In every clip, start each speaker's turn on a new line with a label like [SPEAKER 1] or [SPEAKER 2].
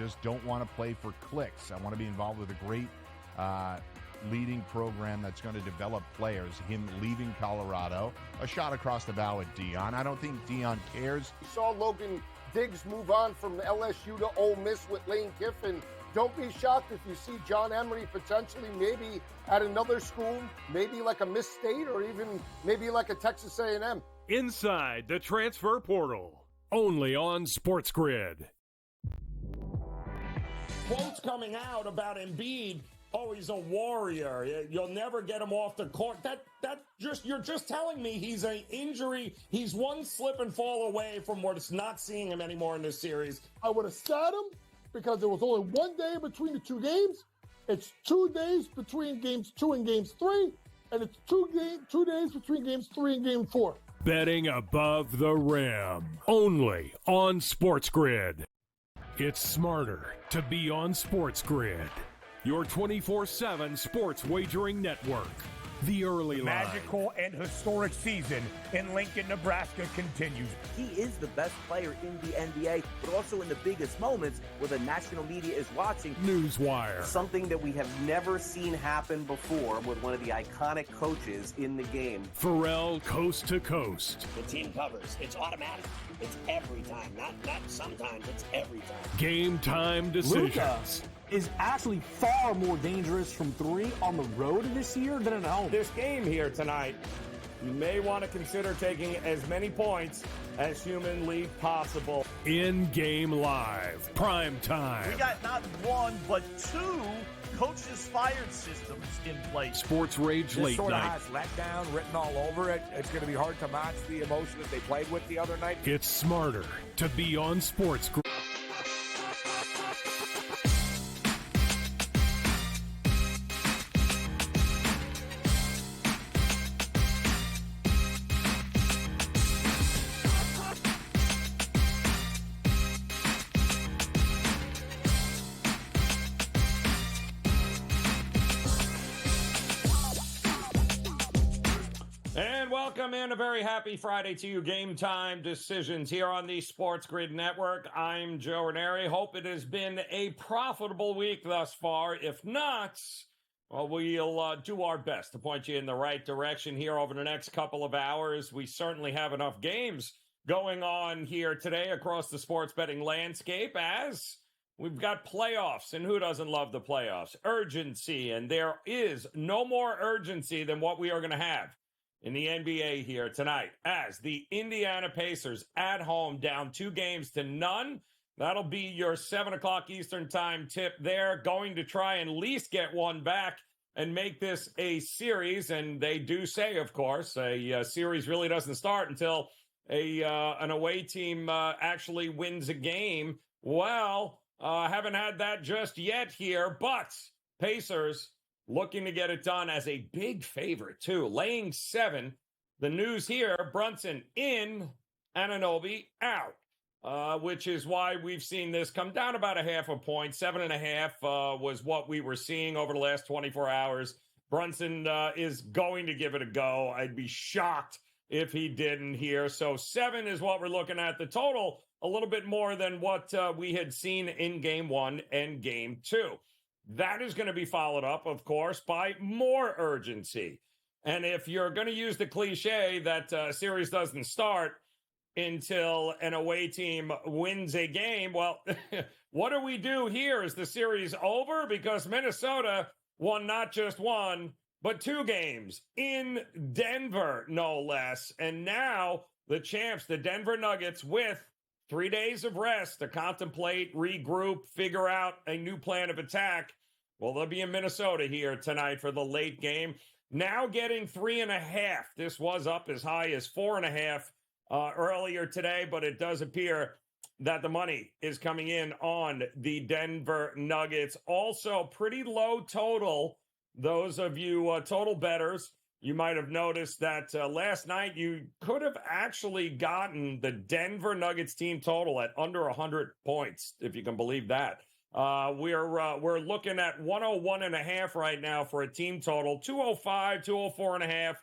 [SPEAKER 1] just don't want to play for clicks. I want to be involved with a great leading program that's going to develop players. Him leaving Colorado, a shot across the bow at Dion. I don't think Dion cares.
[SPEAKER 2] We saw Logan Diggs move on from LSU to Ole Miss with Lane Kiffin. Don't be shocked if you see John Emery potentially maybe at another school, maybe like a Miss State or even maybe like a Texas A&M.
[SPEAKER 3] Inside the transfer portal, only on SportsGrid.
[SPEAKER 4] Quotes coming out about Embiid. Oh, he's a warrior. You'll never get him off the court. You're just telling me he's an injury. He's one slip and fall away from what's not seeing him anymore in this series.
[SPEAKER 2] I would have sat him because there was only 1 day between the two games. It's 2 days between games 2 and games 3, and it's 2 days between games 3 and game 4.
[SPEAKER 3] Betting above the rim, only on SportsGrid. It's smarter to be on SportsGrid. Your 24/7 sports wagering network. The early line.
[SPEAKER 5] Magical and historic season in Lincoln, Nebraska continues.
[SPEAKER 6] He is the best player in the NBA, but also in the biggest moments where the national media is watching.
[SPEAKER 3] Newswire.
[SPEAKER 7] Something that we have never seen happen before with one of the iconic coaches in the game.
[SPEAKER 3] Pharrell Coast to Coast.
[SPEAKER 8] The team covers. It's automatic. It's every time. Not sometimes. It's every time.
[SPEAKER 3] Game Time Decisions.
[SPEAKER 9] Luka is actually far more dangerous from 3 on the road this year than at home.
[SPEAKER 4] This game here tonight, you may want to consider taking as many points as humanly possible.
[SPEAKER 3] In-game live, prime time.
[SPEAKER 10] We got not 1, but 2 coaches fired systems in place.
[SPEAKER 3] Sports Rage Late
[SPEAKER 5] Sort of
[SPEAKER 3] Night.
[SPEAKER 5] has letdown written all over it. It's going to be hard to match the emotion that they played with the other night.
[SPEAKER 3] It's smarter to be on SportsGrid.
[SPEAKER 4] Welcome in. A very happy Friday to you. Game Time Decisions here on the SportsGrid Network. I'm Joe Raineri. Hope it has been a profitable week thus far. If not, well, we'll do our best to point you in the right direction here over the next couple of hours. We certainly have enough games going on here today across the sports betting landscape as we've got playoffs, and who doesn't love the playoffs? Urgency, and there is no more urgency than what we are going to have in the NBA here tonight as the Indiana Pacers at home down 2-0. That'll be your 7 o'clock Eastern time tip there. Going to try and at least get one back and make this a series. And they do say, of course, a series really doesn't start until an away team actually wins a game. Well, haven't had that just yet here, but Pacers looking to get it done as a big favorite, too. Laying 7. The news here, Brunson in, Anunoby out, which is why we've seen this come down about a half a point. 7.5 was what we were seeing over the last 24 hours. Brunson is going to give it a go. I'd be shocked if he didn't here. So 7 is what we're looking at. The total, a little bit more than what we had seen in Game 1 and Game 2. That is going to be followed up, of course, by more urgency. And if you're going to use the cliche that a series doesn't start until an away team wins a game, well, what do we do here? Is the series over? Because Minnesota won not just 1, but 2 games in Denver, no less. And now the champs, the Denver Nuggets, with 3 days of rest to contemplate, regroup, figure out a new plan of attack. Well, they'll be in Minnesota here tonight for the late game. Now getting 3.5. This was up as high as 4.5 earlier today, but it does appear that the money is coming in on the Denver Nuggets. Also, pretty low total. Those of you total bettors, you might have noticed that last night you could have actually gotten the Denver Nuggets team total at under 100 points, if you can believe that. We're looking at 101.5 right now for a team total, 205, 204.5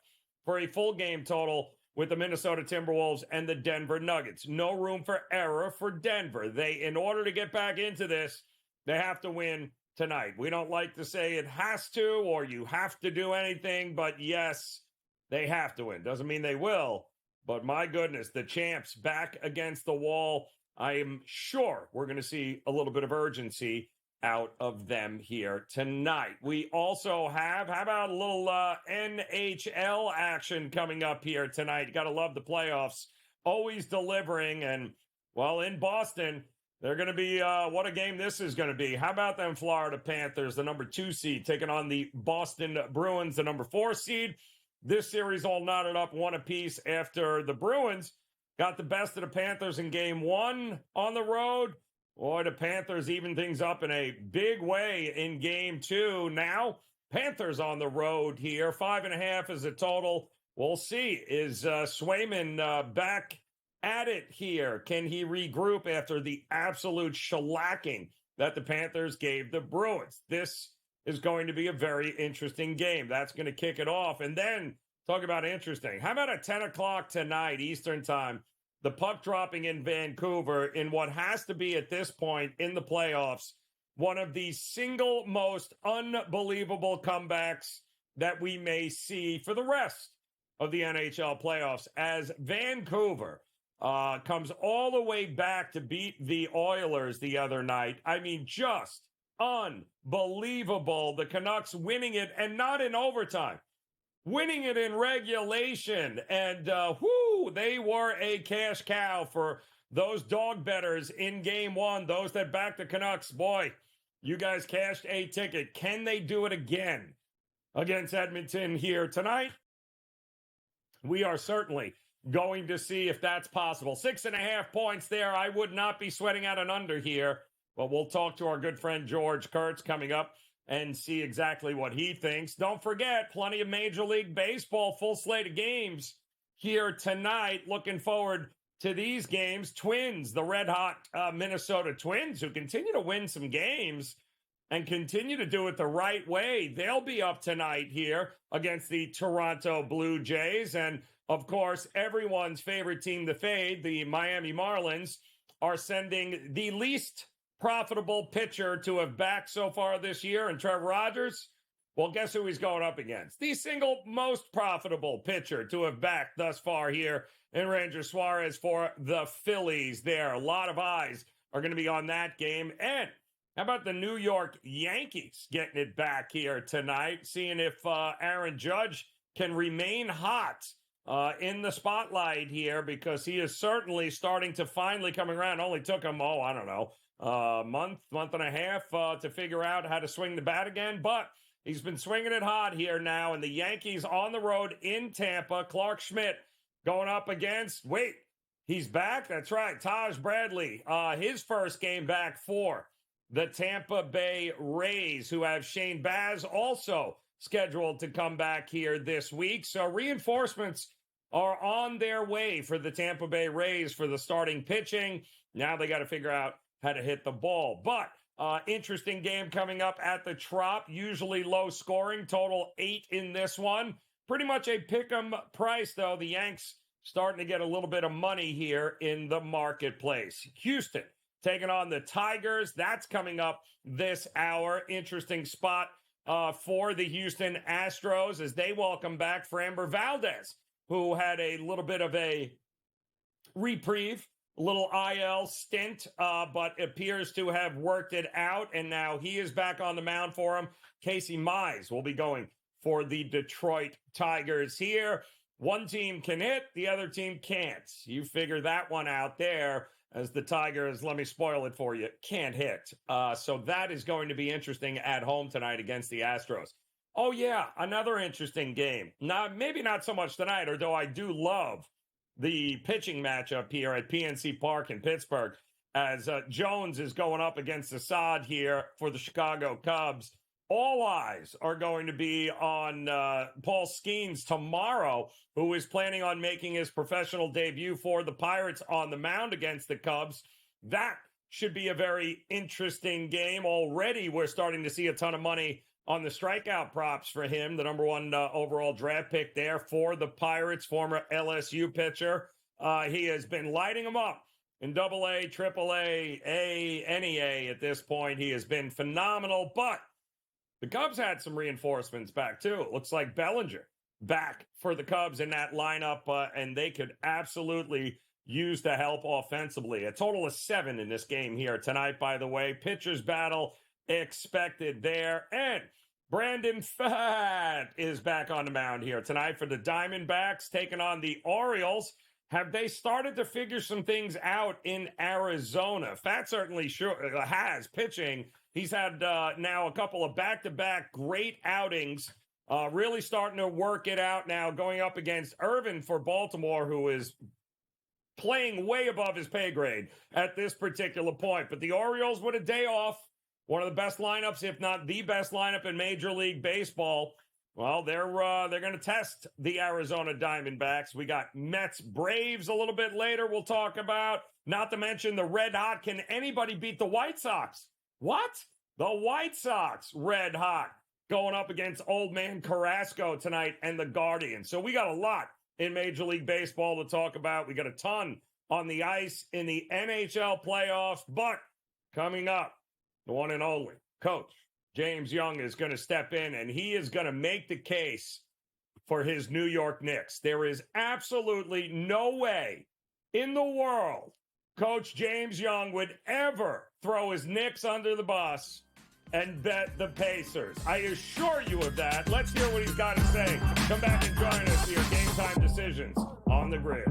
[SPEAKER 4] for a full game total with the Minnesota Timberwolves and the Denver Nuggets. No room for error for Denver. In order to get back into this, they have to win tonight. We don't like to say it has to or you have to do anything, but yes, they have to win. Doesn't mean they will, but my goodness, the champs back against the wall. I am sure we're going to see a little bit of urgency out of them here tonight. We also have, how about a little NHL action coming up here tonight? You got to love the playoffs. Always delivering. And, well, in Boston, they're going to be, what a game this is going to be. How about them Florida Panthers, the number 2 seed, taking on the Boston Bruins, the number 4 seed. This series all knotted up 1 apiece after the Bruins got the best of the Panthers in game 1 on the road. Boy, the Panthers even things up in a big way in game 2. Now, Panthers on the road here. 5.5 is a total. We'll see. Is Swayman back at it here? Can he regroup after the absolute shellacking that the Panthers gave the Bruins? This is going to be a very interesting game. That's going to kick it off. And then, talk about interesting. How about at 10 o'clock tonight, Eastern time? The puck dropping in Vancouver in what has to be at this point in the playoffs, one of the single most unbelievable comebacks that we may see for the rest of the NHL playoffs as Vancouver comes all the way back to beat the Oilers the other night. I mean, just unbelievable. The Canucks winning it, and not in overtime. Winning it in regulation, and they were a cash cow for those dog bettors in game 1, those that backed the Canucks. Boy, you guys cashed a ticket. Can they do it again against Edmonton here tonight? We are certainly going to see if that's possible. 6.5 points there. I would not be sweating out an under here, but we'll talk to our good friend George Kurtz coming up and see exactly what he thinks. Don't forget, plenty of Major League Baseball, full slate of games here tonight. Looking forward to these games. Twins, the red-hot Minnesota Twins, who continue to win some games and continue to do it the right way. They'll be up tonight here against the Toronto Blue Jays. And, of course, everyone's favorite team to fade, the Miami Marlins, are sending the least profitable pitcher to have backed so far this year, and Trevor Rogers, well, guess who he's going up against? The single most profitable pitcher to have backed thus far here in Ranger Suarez for the Phillies there. A lot of eyes are going to be on that game. And how about the New York Yankees getting it back here tonight, seeing if Aaron Judge can remain hot in the spotlight here, because he is certainly starting to finally come around. Only took him, I don't know, month and a half to figure out how to swing the bat again, but he's been swinging it hot here now, and the Yankees on the road in Tampa. Clark Schmidt going up against, he's back? That's right, Taj Bradley, his first game back for the Tampa Bay Rays, who have Shane Baz also scheduled to come back here this week. So reinforcements are on their way for the Tampa Bay Rays for the starting pitching. Now they got to figure out how to hit the ball. But interesting game coming up at the Trop. Usually low scoring, total 8 in this one. Pretty much a pick-em price, though. The Yanks starting to get a little bit of money here in the marketplace. Houston taking on the Tigers. That's coming up this hour. Interesting spot for the Houston Astros as they welcome back Framber Valdez, who had a little bit of a reprieve, a little IL stint, but appears to have worked it out, and now he is back on the mound for him. Casey Mize will be going for the Detroit Tigers here. One team can hit, the other team can't. You figure that one out there, as the Tigers, let me spoil it for you, can't hit. So that is going to be interesting at home tonight against the Astros. Oh, yeah, another interesting game. Now, maybe not so much tonight, although I do love the pitching matchup here at PNC Park in Pittsburgh, as Jones is going up against Assad here for the Chicago Cubs. All eyes are going to be on Paul Skeens tomorrow, who is planning on making his professional debut for the Pirates on the mound against the Cubs. That should be a very interesting game. Already we're starting to see a ton of money on the strikeout props for him, the number one overall draft pick there for the Pirates, former LSU pitcher. He has been lighting them up in AA, AAA, NEA at this point. He has been phenomenal, but the Cubs had some reinforcements back, too. It looks like Bellinger back for the Cubs in that lineup, and they could absolutely use the help offensively. A total of 7 in this game here tonight, by the way. Pitchers battle expected there. And Brandon Pfaadt is back on the mound here tonight for the Diamondbacks, taking on the Orioles. Have they started to figure some things out in Arizona? Pfaadt certainly has pitching. He's had now a couple of back-to-back great outings, really starting to work it out now, going up against Irvin for Baltimore, who is playing way above his pay grade at this particular point. But the Orioles with a day off, one of the best lineups, if not the best lineup in Major League Baseball. Well, they're going to test the Arizona Diamondbacks. We got Mets Braves a little bit later we'll talk about. Not to mention the red hot. Can anybody beat the White Sox? What? The White Sox red hot going up against old man Carrasco tonight and the Guardians. So we got a lot in Major League Baseball to talk about. We got a ton on the ice in the NHL playoffs, but coming up, the one and only Coach James Young is going to step in, and he is going to make the case for his New York Knicks. There is absolutely no way in the world Coach James Young would ever throw his Knicks under the bus and bet the Pacers. I assure you of that. Let's hear what he's got to say. Come back and join us here. Game Time Decisions on the Grid.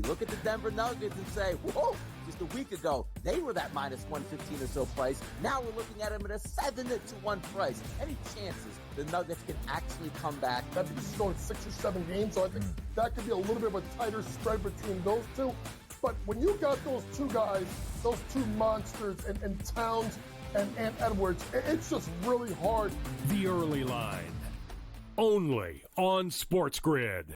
[SPEAKER 6] Look at the Denver Nuggets and say, whoa, just a week ago, they were that minus 115 or so price. Now we're looking at them at a 7-1 price. Any chances the Nuggets can actually come back?
[SPEAKER 2] I think this is going 6 or 7 games, so I think that could be a little bit of a tighter spread between those two. But when you got those two guys, those two monsters, and Towns and Edwards, it's just really hard.
[SPEAKER 3] The Early Line, only on SportsGrid.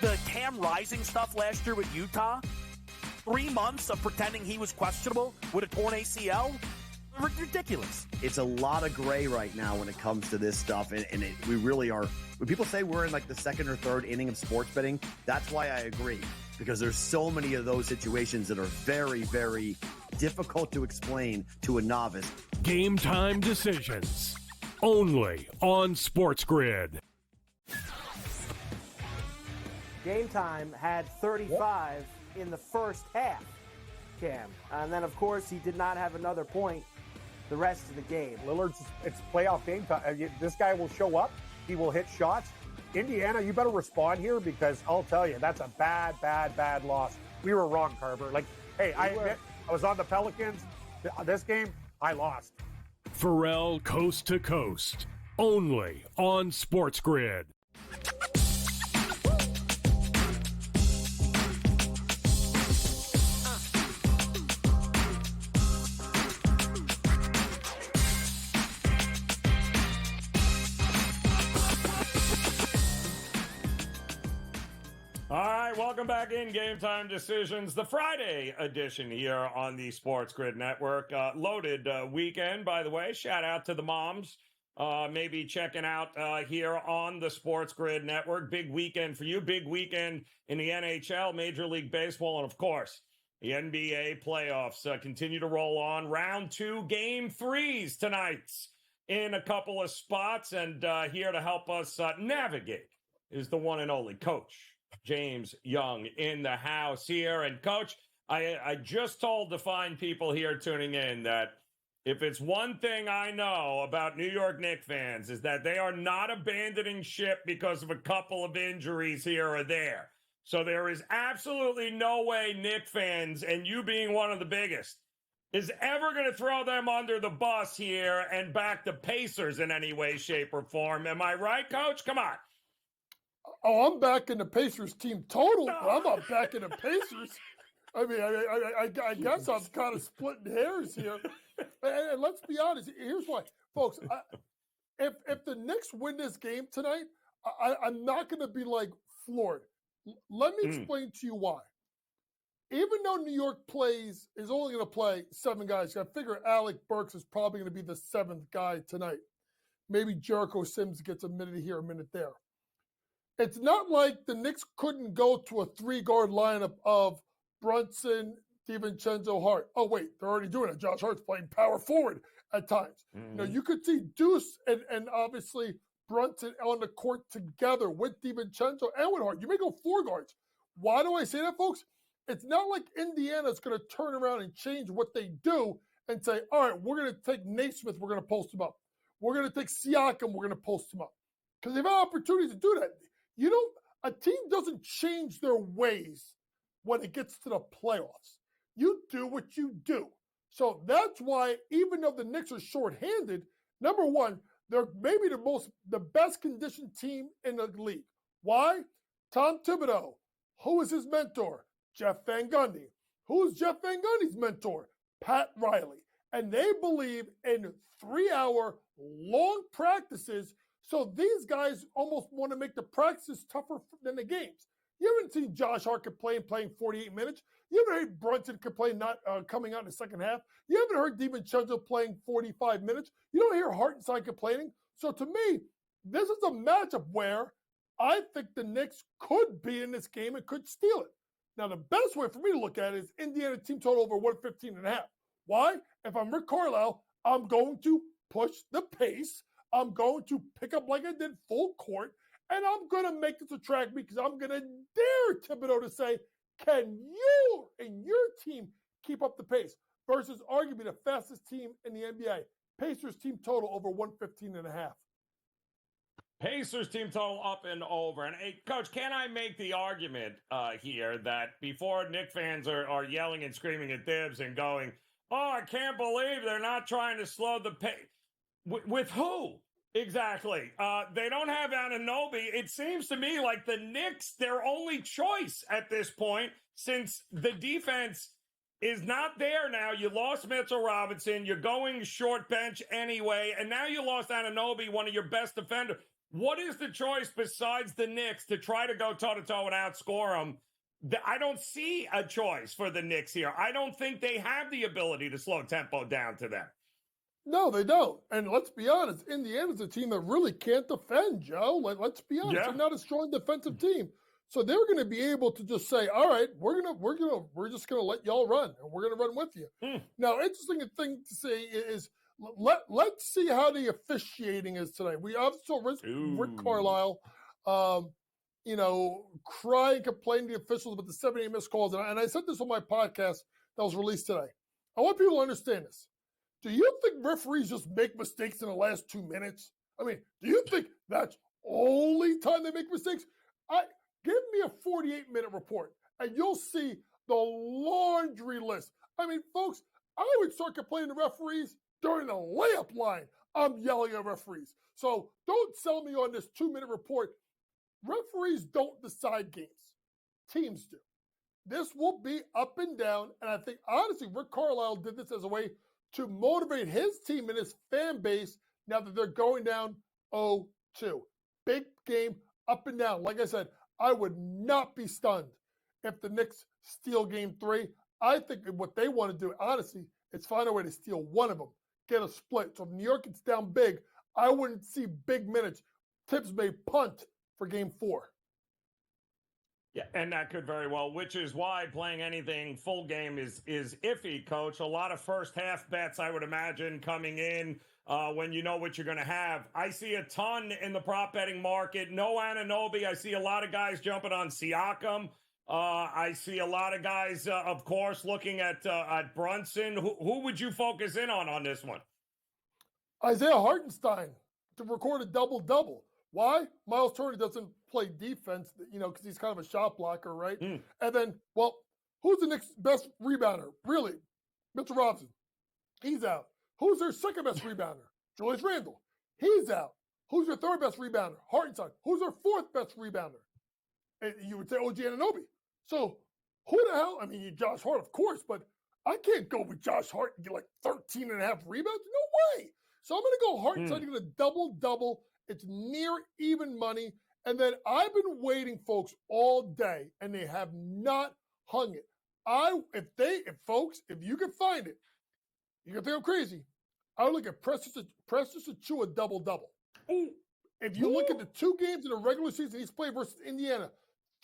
[SPEAKER 10] The Cam Rising stuff last year with Utah, 3 months of pretending he was questionable with a torn ACL, ridiculous.
[SPEAKER 11] It's a lot of gray right now when it comes to this stuff, and we really are. When people say we're in like the second or third inning of sports betting, that's why I agree, because there's so many of those situations that are very, very difficult to explain to a novice.
[SPEAKER 3] Game Time Decisions, only on SportsGrid.
[SPEAKER 12] Game Time had 35 in the first half, Cam. And then, of course, he did not have another point the rest of the game.
[SPEAKER 9] Lillard's, it's playoff game time. This guy will show up. He will hit shots. Indiana, you better respond here, because I'll tell you, that's a bad loss. We were wrong, Carver. Like, hey, I admit, I was on the Pelicans. This game, I lost.
[SPEAKER 3] Pharrell Coast to Coast, only on SportsGrid.
[SPEAKER 4] All right, welcome back in Game Time Decisions, the Friday edition here on the SportsGrid Network. Loaded weekend, by the way. Shout out to the moms. Maybe checking out here on the SportsGrid Network. Big weekend for you. Big weekend in the NHL, Major League Baseball, and, of course, the NBA playoffs continue to roll on. Round 2, Game 3s tonight in a couple of spots. And here to help us navigate is the one and only Coach James Young in the house here. And, Coach, I just told the fine people here tuning in that if it's one thing I know about New York Knicks fans is that they are not abandoning ship because of a couple of injuries here or there. So there is absolutely no way Knicks fans, and you being one of the biggest, is ever going to throw them under the bus here and back the Pacers in any way, shape, or form. Am I right, Coach? Come on.
[SPEAKER 2] Oh, I'm backing the Pacers team total, but I'm not backing the Pacers. I mean, I guess I'm kind of splitting hairs here. And let's be honest. Here's why, folks. If the Knicks win this game tonight, I'm not going to be like floored. Let me explain to you why. Even though New York is only going to play 7 guys, I figure Alec Burks is probably going to be the 7th guy tonight. Maybe Jericho Sims gets a minute here, a minute there. It's not like the Knicks couldn't go to a 3-guard lineup of Brunson, DiVincenzo, Hart. Oh, wait, they're already doing it. Josh Hart's playing power forward at times. You know, you could see Deuce and obviously Brunson on the court together with DiVincenzo and with Hart. You may go 4 guards. Why do I say that, folks? It's not like Indiana's going to turn around and change what they do and say, all right, we're going to take Naismith, we're going to post him up. We're going to take Siakam, we're going to post him up. Because they've had opportunities to do that. A team doesn't change their ways when it gets to the playoffs. You do what you do. So that's why, even though the Knicks are shorthanded, number one, they're maybe the best conditioned team in the league. Why? Tom Thibodeau. Who is his mentor? Jeff Van Gundy. Who's Jeff Van Gundy's mentor? Pat Riley. And they believe in 3-hour long practices. So these guys almost want to make the practices tougher than the games. You haven't seen Josh Hart playing 48 minutes. You haven't heard Brunson complain not coming out in the second half. You haven't heard DiVincenzo playing 45 minutes. You don't hear Hartenstein complaining. So to me, this is a matchup where I think the Knicks could be in this game and could steal it. Now, the best way for me to look at it is Indiana team total over 115.5. Why? If I'm Rick Carlisle, I'm going to push the pace. I'm going to pick up like I did full court, and I'm going to make this a track because I'm going to dare Thibodeau to say, can you and your team keep up the pace? Versus arguably the fastest team in the NBA. Pacers team total over 115.5.
[SPEAKER 4] Pacers team total up and over. And, hey, Coach, can I make the argument here that before Knicks fans are yelling and screaming at Thibs and going, oh, I can't believe they're not trying to slow the pace. With who? Exactly. They don't have Anunoby. It seems to me like the Knicks, their only choice at this point, since the defense is not there now. You lost Mitchell Robinson. You're going short bench anyway. And now you lost Anunoby, one of your best defenders. What is the choice besides the Knicks to try to go toe-to-toe and outscore them? I don't see a choice for the Knicks here. I don't think they have the ability to slow tempo down to them.
[SPEAKER 2] No, they don't. And let's be honest, Indiana's a team that really can't defend, Joe. Let's be honest.
[SPEAKER 4] Yeah.
[SPEAKER 2] They're not a strong defensive team. So they're going to be able to just say, all right, we're just going to let y'all run, and we're going to run with you. Now, interesting thing to say is let's see how the officiating is tonight. We also Rick Carlisle, crying, complaining to the officials about the 78 missed calls. And I said this on my podcast that was released today. I want people to understand this. Do you think referees just make mistakes in the last 2 minutes? I mean, do you think that's only time they make mistakes? Give me a 48-minute report, and you'll see the laundry list. I mean, folks, I would start complaining to referees during the layup line. I'm yelling at referees. So don't sell me on this 2-minute report. Referees don't decide games. Teams do. This will be up and down, and I think, honestly, Rick Carlisle did this as a way to motivate his team and his fan base now that they're going down 0-2. Big game, up and down. Like I said, I would not be stunned if the Knicks steal game 3. I think what they want to do, honestly, is find a way to steal one of them, get a split. So if New York gets down big, I wouldn't see big minutes. Tibbs may punt for game 4.
[SPEAKER 4] Yeah, and that could very well, which is why playing anything full game is iffy, Coach. A lot of first half bets, I would imagine, coming in when you know what you're going to have. I see a ton in the prop betting market. No Anunoby. I see a lot of guys jumping on Siakam. I see a lot of guys, of course, looking at Brunson. Who would you focus in on this one?
[SPEAKER 2] Isaiah Hartenstein to record a double-double. Why? Miles Turner doesn't play defense, because he's kind of a shot blocker, right? And then, who's the next best rebounder? Really? Mitchell Robinson. He's out. Who's their second best rebounder? Julius Randle. He's out. Who's your third best rebounder? Hartenstein. Who's their fourth best rebounder? And you would say OG Anunoby. So who the hell? I mean, Josh Hart, of course, but I can't go with Josh Hart and get like 13 and a half rebounds. No way. So I'm going to go Hartenstein to get a double-double. It's near even money. And then I've been waiting, folks, all day, and they have not hung it. If you can find it, you can think I'm crazy. I would look at Precious Achiuwa double-double. If you look at the two games in the regular season he's played versus Indiana,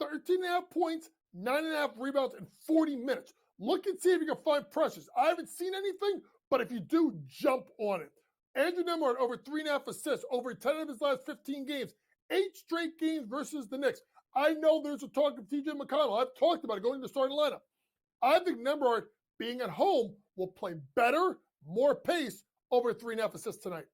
[SPEAKER 2] 13.5 points, 9.5 rebounds in 40 minutes. Look and see if you can find Precious. I haven't seen anything, but if you do, jump on it. Andrew Nemhard over 3.5 assists, over 10 of his last 15 games, 8 straight games versus the Knicks. I know there's a talk of TJ McConnell. I've talked about it going to the starting lineup. I think Nemhard, being at home, will play better, more pace, over 3.5 assists tonight.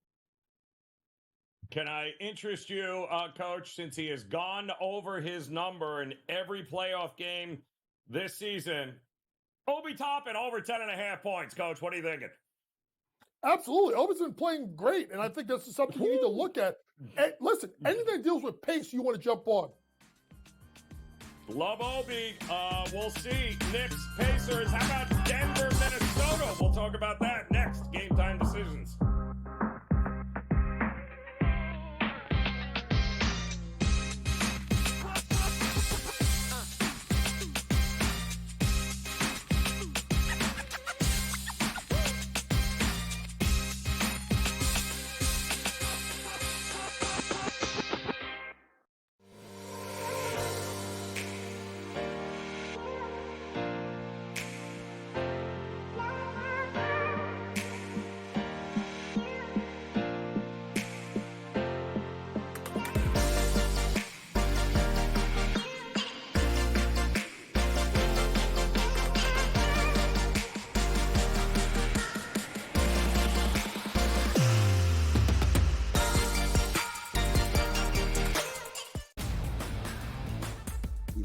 [SPEAKER 4] Can I interest you, Coach, since he has gone over his number in every playoff game this season? Obi Toppin over 10.5 points, Coach. What are you thinking?
[SPEAKER 2] Absolutely. Obi's been playing great, and I think that's something you need to look at. And listen, anything that deals with pace, you want to jump on.
[SPEAKER 4] Love Obi. We'll see. Knicks, Pacers. How about Denver, Minnesota? We'll talk about that next. Game Time Decisions.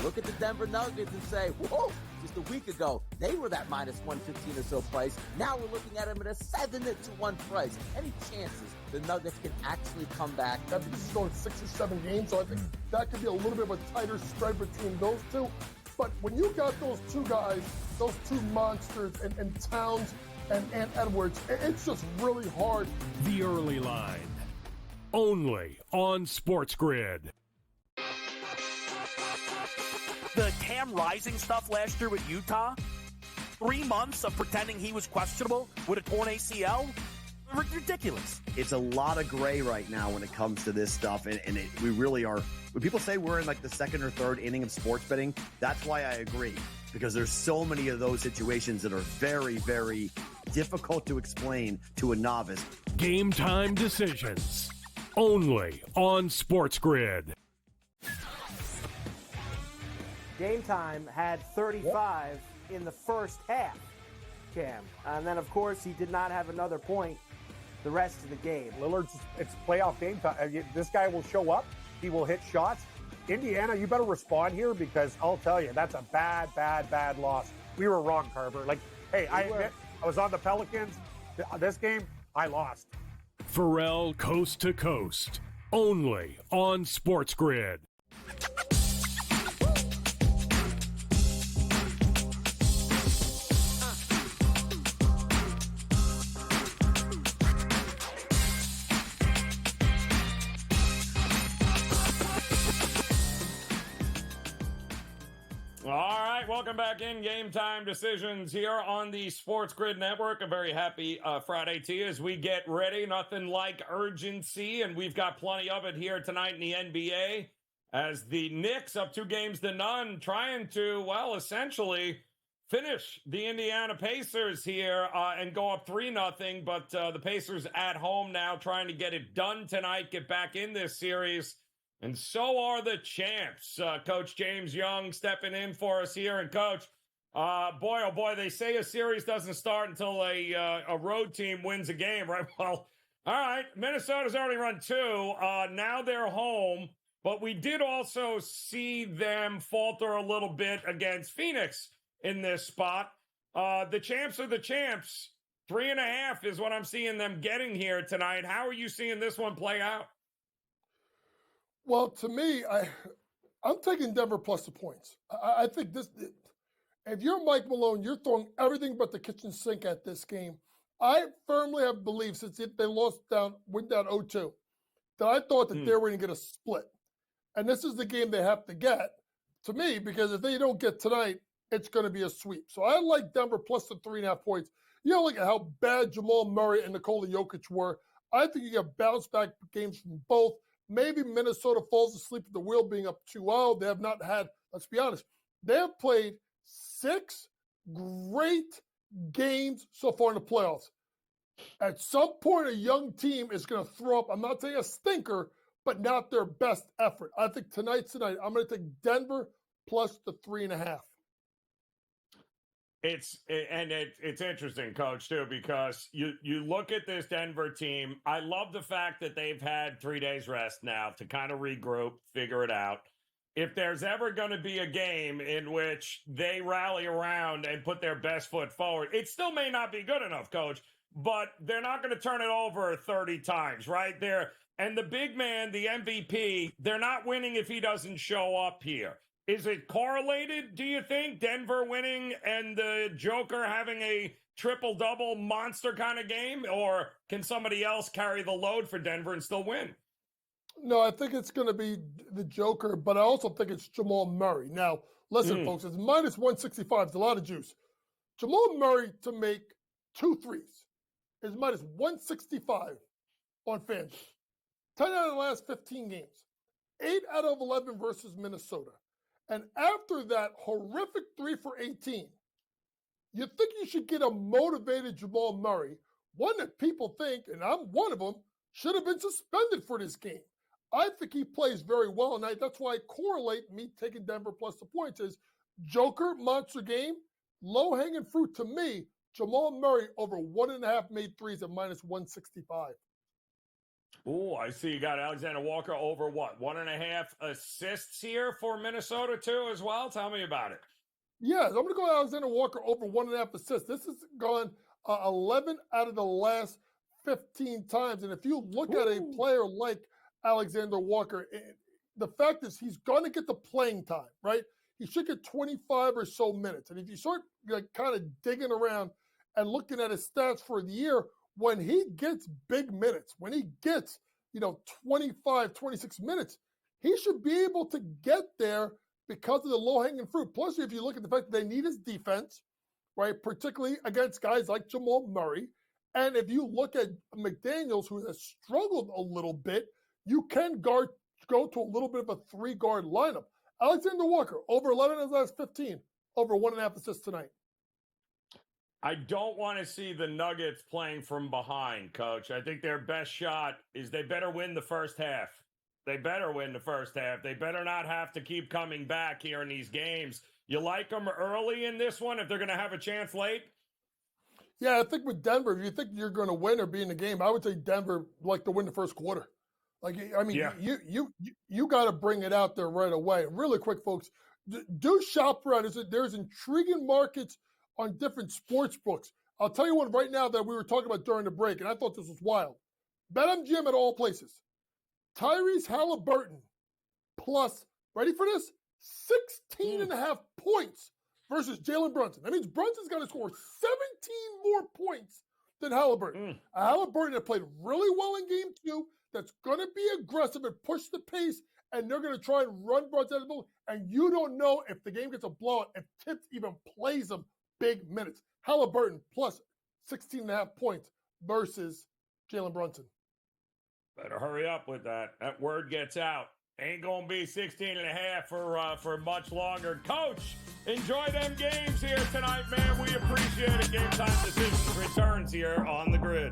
[SPEAKER 6] Look at the Denver Nuggets and say, whoa, just a week ago, they were that minus 115 or so price. Now we're looking at them at a 7-1 price. Any chances the Nuggets can actually come back?
[SPEAKER 2] I think this is going 6 or 7 games, so I think that could be a little bit of a tighter spread between those two. But when you got those two guys, those two monsters, and Towns and Edwards, it's just really hard.
[SPEAKER 3] The early line, only on SportsGrid.
[SPEAKER 10] The Cam Rising stuff last year with Utah, 3 months of pretending he was questionable with a torn ACL, ridiculous.
[SPEAKER 11] It's a lot of gray right now when it comes to this stuff, and we really are. When people say we're in like the second or third inning of sports betting, that's why I agree, because there's so many of those situations that are very, very difficult to explain to a novice.
[SPEAKER 3] Game Time Decisions, only on SportsGrid.
[SPEAKER 12] Game Time had 35 in the first half, Cam. And then, of course, he did not have another point the rest of the game.
[SPEAKER 9] Lillard's, it's playoff game time. This guy will show up. He will hit shots. Indiana, you better respond here, because I'll tell you, that's a bad loss. We were wrong, Carver. Like, hey, I admit, I was on the Pelicans. This game, I lost.
[SPEAKER 3] Pharrell Coast to Coast, only on SportsGrid.
[SPEAKER 4] Welcome back in Game Time Decisions here on the SportsGrid Network. A very happy Friday to you as we get ready. Nothing like urgency, and we've got plenty of it here tonight in the NBA as the Knicks up 2-0, trying to, well, essentially finish the Indiana Pacers here and go up 3-0. But the Pacers at home now trying to get it done tonight, get back in this series. And so are the champs. Coach James Young stepping in for us here. And, Coach, boy, oh, boy, they say a series doesn't start until a road team wins a game, right? Well, all right, Minnesota's already run 2. Now they're home. But we did also see them falter a little bit against Phoenix in this spot. The champs are the champs. 3.5 is what I'm seeing them getting here tonight. How are you seeing this one play out?
[SPEAKER 13] Well, to me, I'm taking Denver plus the points. I think this. If you're Mike Malone, you're throwing everything but the kitchen sink at this game. I firmly have believed since they went down 0-2, that I thought that they were going to get a split. And this is the game they have to get, to me, because if they don't get tonight, it's going to be a sweep. So I like Denver plus the 3.5 points. You know, look at how bad Jamal Murray and Nikola Jokic were. I think you get bounce back games from both. Maybe Minnesota falls asleep at the wheel being up 2-0. They have not had, let's be honest, they have played 6 great games so far in the playoffs. At some point, a young team is going to throw up, I'm not saying a stinker, but not their best effort. I think tonight's tonight. I'm going to take Denver plus the 3.5.
[SPEAKER 4] It's interesting, Coach, too, because you look at this Denver team. I love the fact that they've had 3 days rest now to kind of regroup, figure it out. If there's ever going to be a game in which they rally around and put their best foot forward, it still may not be good enough, Coach, but they're not going to turn it over 30 times, right? And the big man, the MVP, they're not winning if he doesn't show up here. Is it correlated, do you think, Denver winning and the Joker having a triple-double monster kind of game? Or can somebody else carry the load for Denver and still win?
[SPEAKER 13] No, I think it's going to be the Joker, but I also think it's Jamal Murray. Now, listen, folks, it's minus 165. It's a lot of juice. Jamal Murray to make 2 threes is minus 165 on FanDuel. 10 out of the last 15 games. 8 out of 11 versus Minnesota. And after that horrific 3 for 18, you think you should get a motivated Jamal Murray, one that people think, and I'm one of them, should have been suspended for this game. I think he plays very well tonight. That's why I correlate me taking Denver plus the points is Joker, monster game, low-hanging fruit to me, Jamal Murray over 1.5 made threes at minus 165.
[SPEAKER 4] Oh, I see you got Alexander Walker over what? 1.5 assists here for Minnesota too as well? Tell me about it.
[SPEAKER 13] Yeah, I'm going to go Alexander Walker over 1.5 assists. This has gone 11 out of the last 15 times. And if you look at a player like Alexander Walker, the fact is he's going to get the playing time, right? He should get 25 or so minutes. And if you start kind of digging around and looking at his stats for the year, when he gets big minutes, when he gets, 25, 26 minutes, he should be able to get there because of the low-hanging fruit. Plus, if you look at the fact that they need his defense, right, particularly against guys like Jamal Murray, and if you look at McDaniels, who has struggled a little bit, you can go to a little bit of a 3-guard lineup. Alexander Walker, over 11 of his last 15, over 1.5 assists tonight.
[SPEAKER 4] I don't want to see the Nuggets playing from behind, Coach. I think their best shot is they better win the first half. They better win the first half. They better not have to keep coming back here in these games. You like them early in this one if they're going to have a chance late?
[SPEAKER 13] Yeah, I think with Denver, if you think you're going to win or be in the game, I would say Denver like to win the first quarter. You got to bring it out there right away. Really quick, folks, do shop around. There's intriguing markets on different sports books. I'll tell you one right now that we were talking about during the break, and I thought this was wild. BetMGM at all places. Tyrese Halliburton plus, ready for this? 16.5 points versus Jalen Brunson. That means Brunson's got to score 17 more points than Halliburton. Halliburton that played really well in game 2, that's going to be aggressive and push the pace, and they're going to try and run Brunson out of the ball, and you don't know if the game gets a blowout, if Tips even plays them big minutes. Halliburton plus 16.5 points versus Jalen Brunson.
[SPEAKER 4] Better hurry up with that. That word gets out. Ain't going to be 16 and a half for much longer. Coach, enjoy them games here tonight, man. We appreciate it. Game Time Decisions returns here on the grid.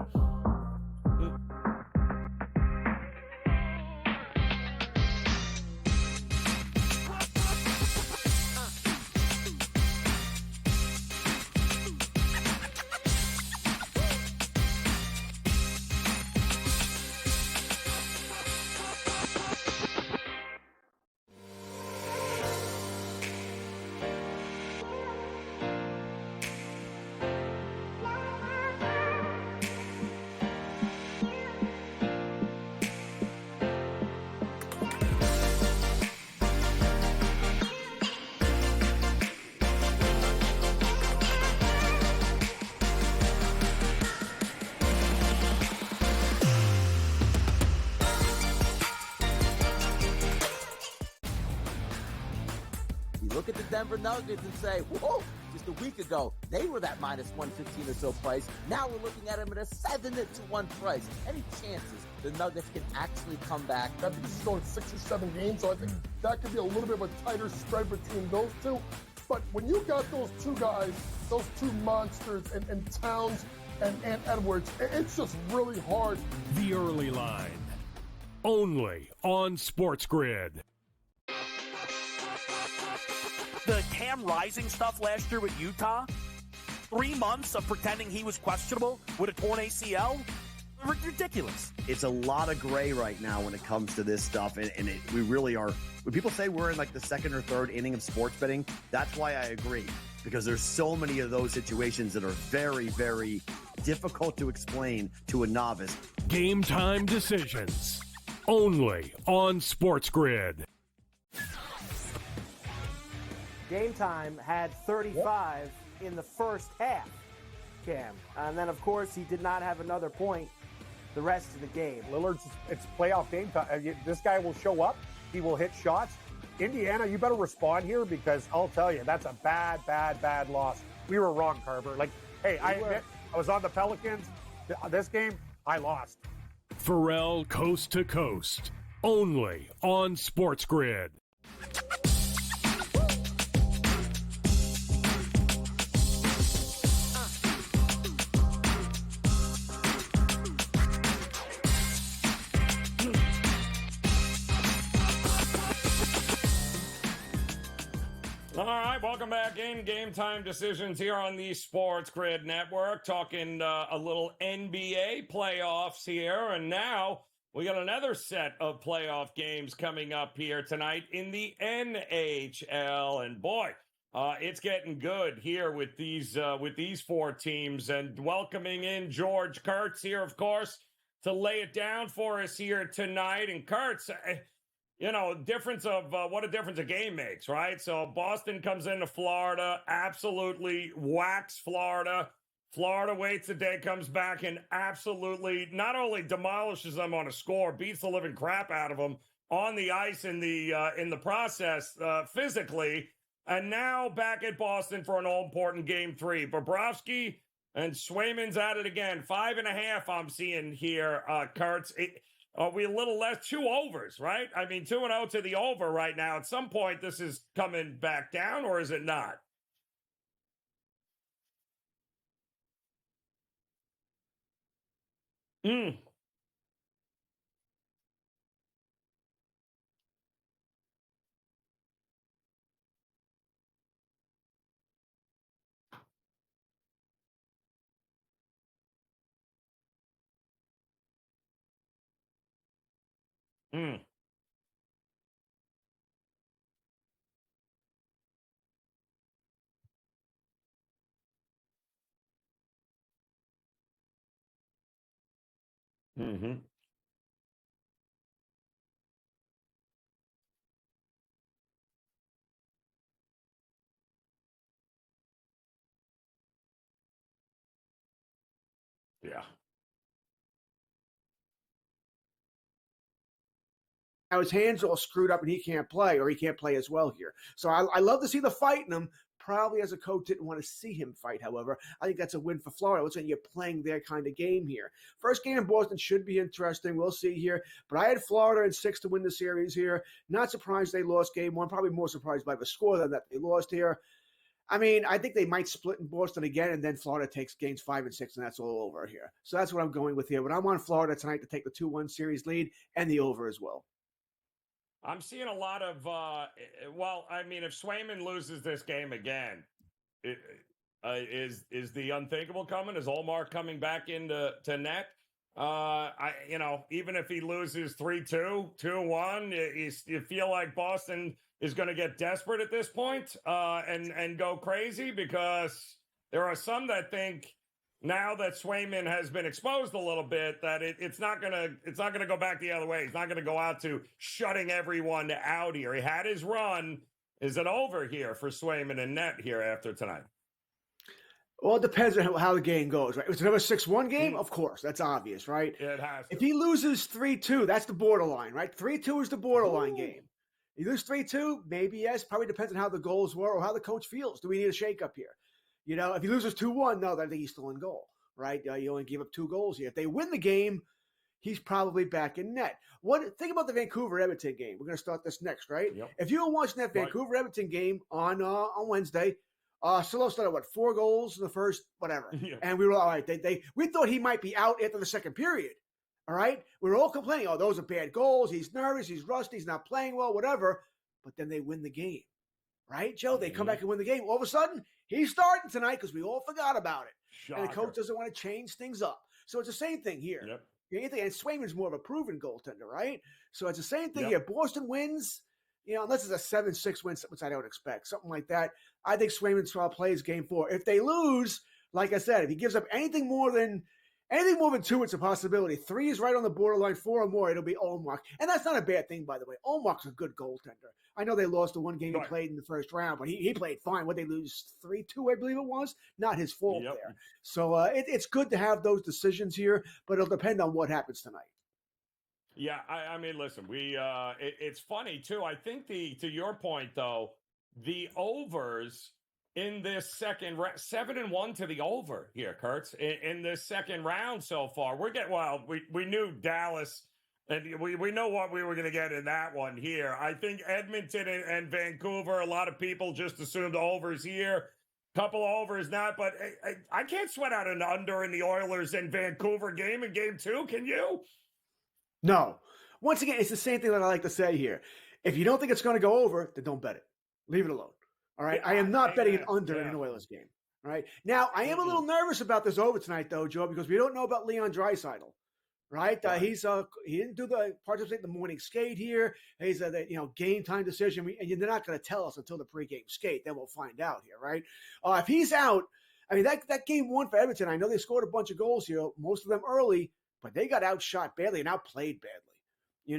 [SPEAKER 6] Look at the Denver Nuggets and say, whoa, just a week ago, they were that minus 115 or so price. Now we're looking at them at a 7-1 price. Any chances the Nuggets can actually come back?
[SPEAKER 13] I think this is going 6 or 7 games, so I think that could be a little bit of a tighter spread between those two. But when you got those two guys, those two monsters, and Towns and Edwards, it's just really hard.
[SPEAKER 3] The early line, only on SportsGrid.
[SPEAKER 10] The Cam Rising stuff last year with Utah, 3 months of pretending he was questionable with a torn ACL, ridiculous.
[SPEAKER 11] It's a lot of gray right now when it comes to this stuff, and we really are. When people say we're in like the second or third inning of sports betting, that's why I agree, because there's so many of those situations that are very, very difficult to explain to a novice.
[SPEAKER 3] Game Time Decisions, only on SportsGrid.
[SPEAKER 12] Game Time had 35 in the first half, Cam. And then, of course, he did not have another point the rest of the game.
[SPEAKER 9] Lillard's, it's playoff game time. This guy will show up. He will hit shots. Indiana, you better respond here, because I'll tell you, that's a bad, bad, bad loss. We were wrong, Carver. Like, hey, I admit, I was on the Pelicans. This game, I lost.
[SPEAKER 3] Pharrell Coast to Coast, only on SportsGrid.
[SPEAKER 4] All right, welcome back in Game Time Decisions here on the SportsGrid Network, talking a little NBA playoffs here, and now we got another set of playoff games coming up here tonight in the NHL, and boy, it's getting good here with these 4 teams, and welcoming in George Kurtz here, of course, to lay it down for us here tonight. And Kurtz, you know, what a difference a game makes, right? So Boston comes into Florida, absolutely whacks Florida. Florida waits a day, comes back, and absolutely not only demolishes them on a score, beats the living crap out of them on the ice in the process physically. And now back at Boston for an all-important Game 3. Bobrovsky and Swayman's at it again. 5.5 I'm seeing here, Kurtz. Are we a little less? 2 overs, right? I mean, 2-0 to the over right now. At some point, this is coming back down, or is it not? Mm. Mm. Mm-hmm. Yeah.
[SPEAKER 14] Now his hand's all screwed up and he can't play, or he can't play as well here. So I love to see the fight in him. probably as a coach didn't want to see him fight, however. I think that's a win for Florida. Looks like you're playing their kind of game here. First game in Boston should be interesting. We'll see here. But I had Florida in 6 to win the series here. Not surprised they lost game 1. Probably more surprised by the score than that they lost here. I mean, I think they might split in Boston again, and then Florida takes games 5 and 6, and that's all over here. So that's what I'm going with here. But I'm on Florida tonight to take the 2-1 series lead and the over as well.
[SPEAKER 4] I'm seeing a lot of, if Swayman loses this game again, is the unthinkable coming? Is Olmark coming back into net? Even if he loses 3-2, 2-1, you feel like Boston is going to get desperate at this point and go crazy, because there are some that think now that Swayman has been exposed a little bit that it's not gonna go back the other way. He's not gonna go out to shutting everyone out here. He had his run. Is it over here for Swayman and net here after tonight?
[SPEAKER 14] Well, it depends on how the game goes, right? If it's another 6-1 game, of course, that's obvious, right?
[SPEAKER 4] It has to.
[SPEAKER 14] If he loses 3-2, that's the borderline, right? 3-2 is the borderline game. You lose 3-2, maybe yes. Probably depends on how the goals were or how the coach feels. Do we need a shakeup here? If he loses 2-1, no, I think he's still in goal, right? You only give up 2 goals here. If they win the game, he's probably back in net. Think about the Vancouver-Edmonton game. We're going to start this next, right?
[SPEAKER 4] Yep.
[SPEAKER 14] If you were watching that Vancouver-Edmonton game on Wednesday, Solo started 4 goals in the first, whatever, and we were all right. We thought he might be out after the second period. All right, we were all complaining. Oh, those are bad goals. He's nervous. He's rusty. He's not playing well. Whatever. But then they win the game, right, Joe? They come back and win the game. All of a sudden, he's starting tonight because we all forgot about it.
[SPEAKER 4] Shocker.
[SPEAKER 14] And the coach doesn't want to change things up. So it's the same thing here.
[SPEAKER 4] Yep.
[SPEAKER 14] And Swayman's more of a proven goaltender, right? So it's the same thing here. Boston wins, unless it's a 7-6 win, which I don't expect, something like that. I think Swayman plays game 4. If they lose, like I said, if he gives up anything more than 2, it's a possibility. 3 is right on the borderline. 4 or more, it'll be Olmark. And that's not a bad thing, by the way. Olmark's a good goaltender. I know they lost the one game he played in the first round, but he played fine. What they lose 3-2, I believe it was. Not his fault there. So it's good to have those decisions here, but it'll depend on what happens tonight.
[SPEAKER 4] Yeah, I mean, listen, it's funny too. I think to your point though, the overs in this second 7-1 to the over here, Kurtz, in this second round so far. We knew Dallas, and we know what we were going to get in that one here. I think Edmonton and Vancouver, a lot of people just assumed overs here. Couple overs not, but I can't sweat out an under in the Oilers and Vancouver game in game 2. Can you?
[SPEAKER 14] No. Once again, it's the same thing that I like to say here. If you don't think it's going to go over, then don't bet it. Leave it alone. All right. I am not betting an under in an Oilers game. All right. Now, I am a little nervous about this over tonight, though, Joe, because we don't know about Leon Draisaitl. Right? He didn't participate in the morning skate here. He's game time decision. And they're not going to tell us until the pregame skate. Then we'll find out here, right? If he's out, I mean, that game 1 for Edmonton, I know they scored a bunch of goals here, most of them early, but they got outshot badly and outplayed badly. You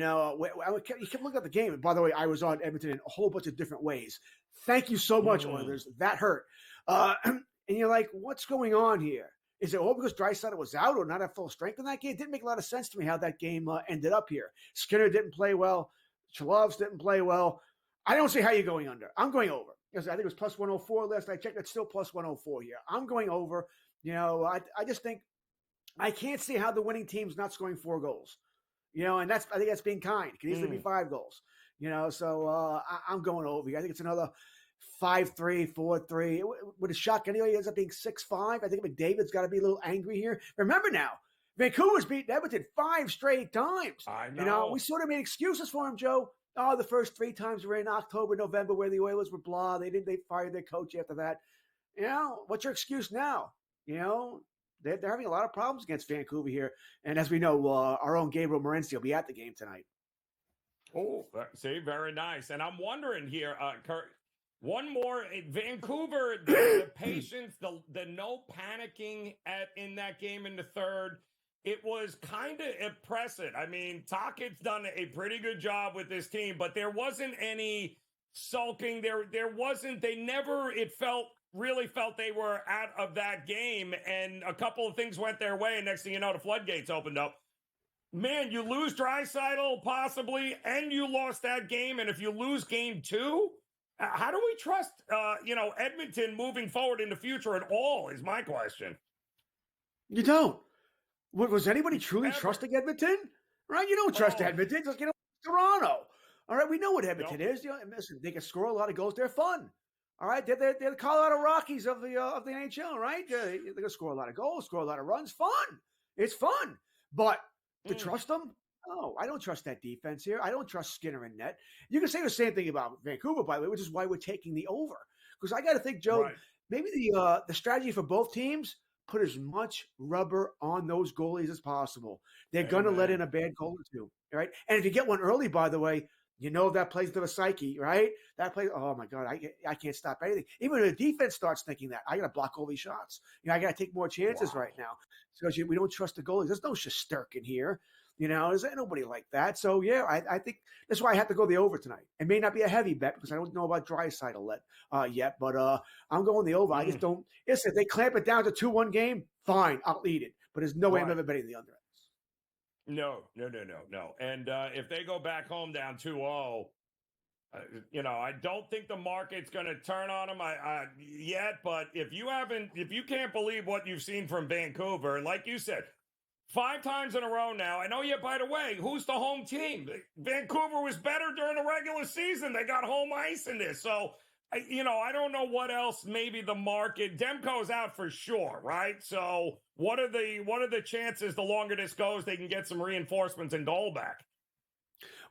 [SPEAKER 14] kept looking at the game. And by the way, I was on Edmonton in a whole bunch of different ways. Thank you so much, Oilers. That hurt. And you're like, what's going on here? Is it all because Draisaitl was out or not at full strength in that game? It didn't make a lot of sense to me how that game ended up here. Skinner didn't play well. Chalovs didn't play well. I don't see how you're going under. I'm going over. I think it was plus 104 last I checked. It's still plus 104 here. I'm going over. I just think I can't see how the winning team's not scoring 4 goals. And I think that's being kind. It could easily be 5 goals. So I'm going over here. I think it's another 5-3, 4-3. With a shock anyway, it ends up being 6-5. I think McDavid's got to be a little angry here. Remember now, Vancouver's beaten Edmonton 5 straight times.
[SPEAKER 4] I know.
[SPEAKER 14] We sort of made excuses for him, Joe. Oh, the first 3 times were in October, November, where the Oilers were blah. They fired their coach after that. What's your excuse now? They're having a lot of problems against Vancouver here. And as we know, our own Gabriel Morency will be at the game tonight.
[SPEAKER 4] Oh, see, very nice. And I'm wondering here, Kurt, one more. Vancouver, the patience, the no panicking in that game in the third, it was kind of impressive. I mean, Tockett's done a pretty good job with this team, but there wasn't any sulking. There wasn't, really felt they were out of that game, and a couple of things went their way, and next thing you know, the floodgates opened up. Man, you lose Draisaitl possibly, and you lost that game, and if you lose game 2, How do we trust, Edmonton moving forward in the future at all is my question.
[SPEAKER 14] You don't. Was anybody truly trusting Edmonton? Right? You don't trust Edmonton. Just, Toronto. All right, we know what Edmonton is. Listen, they can score a lot of goals. They're fun. All right, they're the Colorado Rockies of the NHL, right? They're gonna score a lot of goals, score a lot of runs. Fun. It's fun. But to trust them? No, I don't trust that defense here. I don't trust Skinner in net. You can say the same thing about Vancouver, by the way, which is why we're taking the over. Because I got to think, Joe, maybe the strategy for both teams, put as much rubber on those goalies as possible. They're going to let in a bad goal or two, right? And if you get one early, by the way, that plays to the psyche, right? That plays, oh my God, I can't stop anything. Even if the defense starts thinking that, I got to block all these shots. I got to take more chances right now. So we don't trust the goalies. There's no Shesterkin here. There's nobody like that. So, yeah, I think that's why I have to go the over tonight. It may not be a heavy bet because I don't know about Draisaitl yet, but I'm going the over. I just don't. Listen, if they clamp it down to 2-1 game, fine, I'll eat it. But there's no way I'm ever betting the under.
[SPEAKER 4] No. And if they go back home down 2-0, I don't think the market's going to turn on them yet. But if you can't believe what you've seen from Vancouver, like you said, 5 times in a row now. I know by the way, who's the home team? Vancouver was better during the regular season. They got home ice in this. So, I don't know what else maybe the market. Demko's out for sure, right? So what are the chances the longer this goes, they can get some reinforcements and goal back?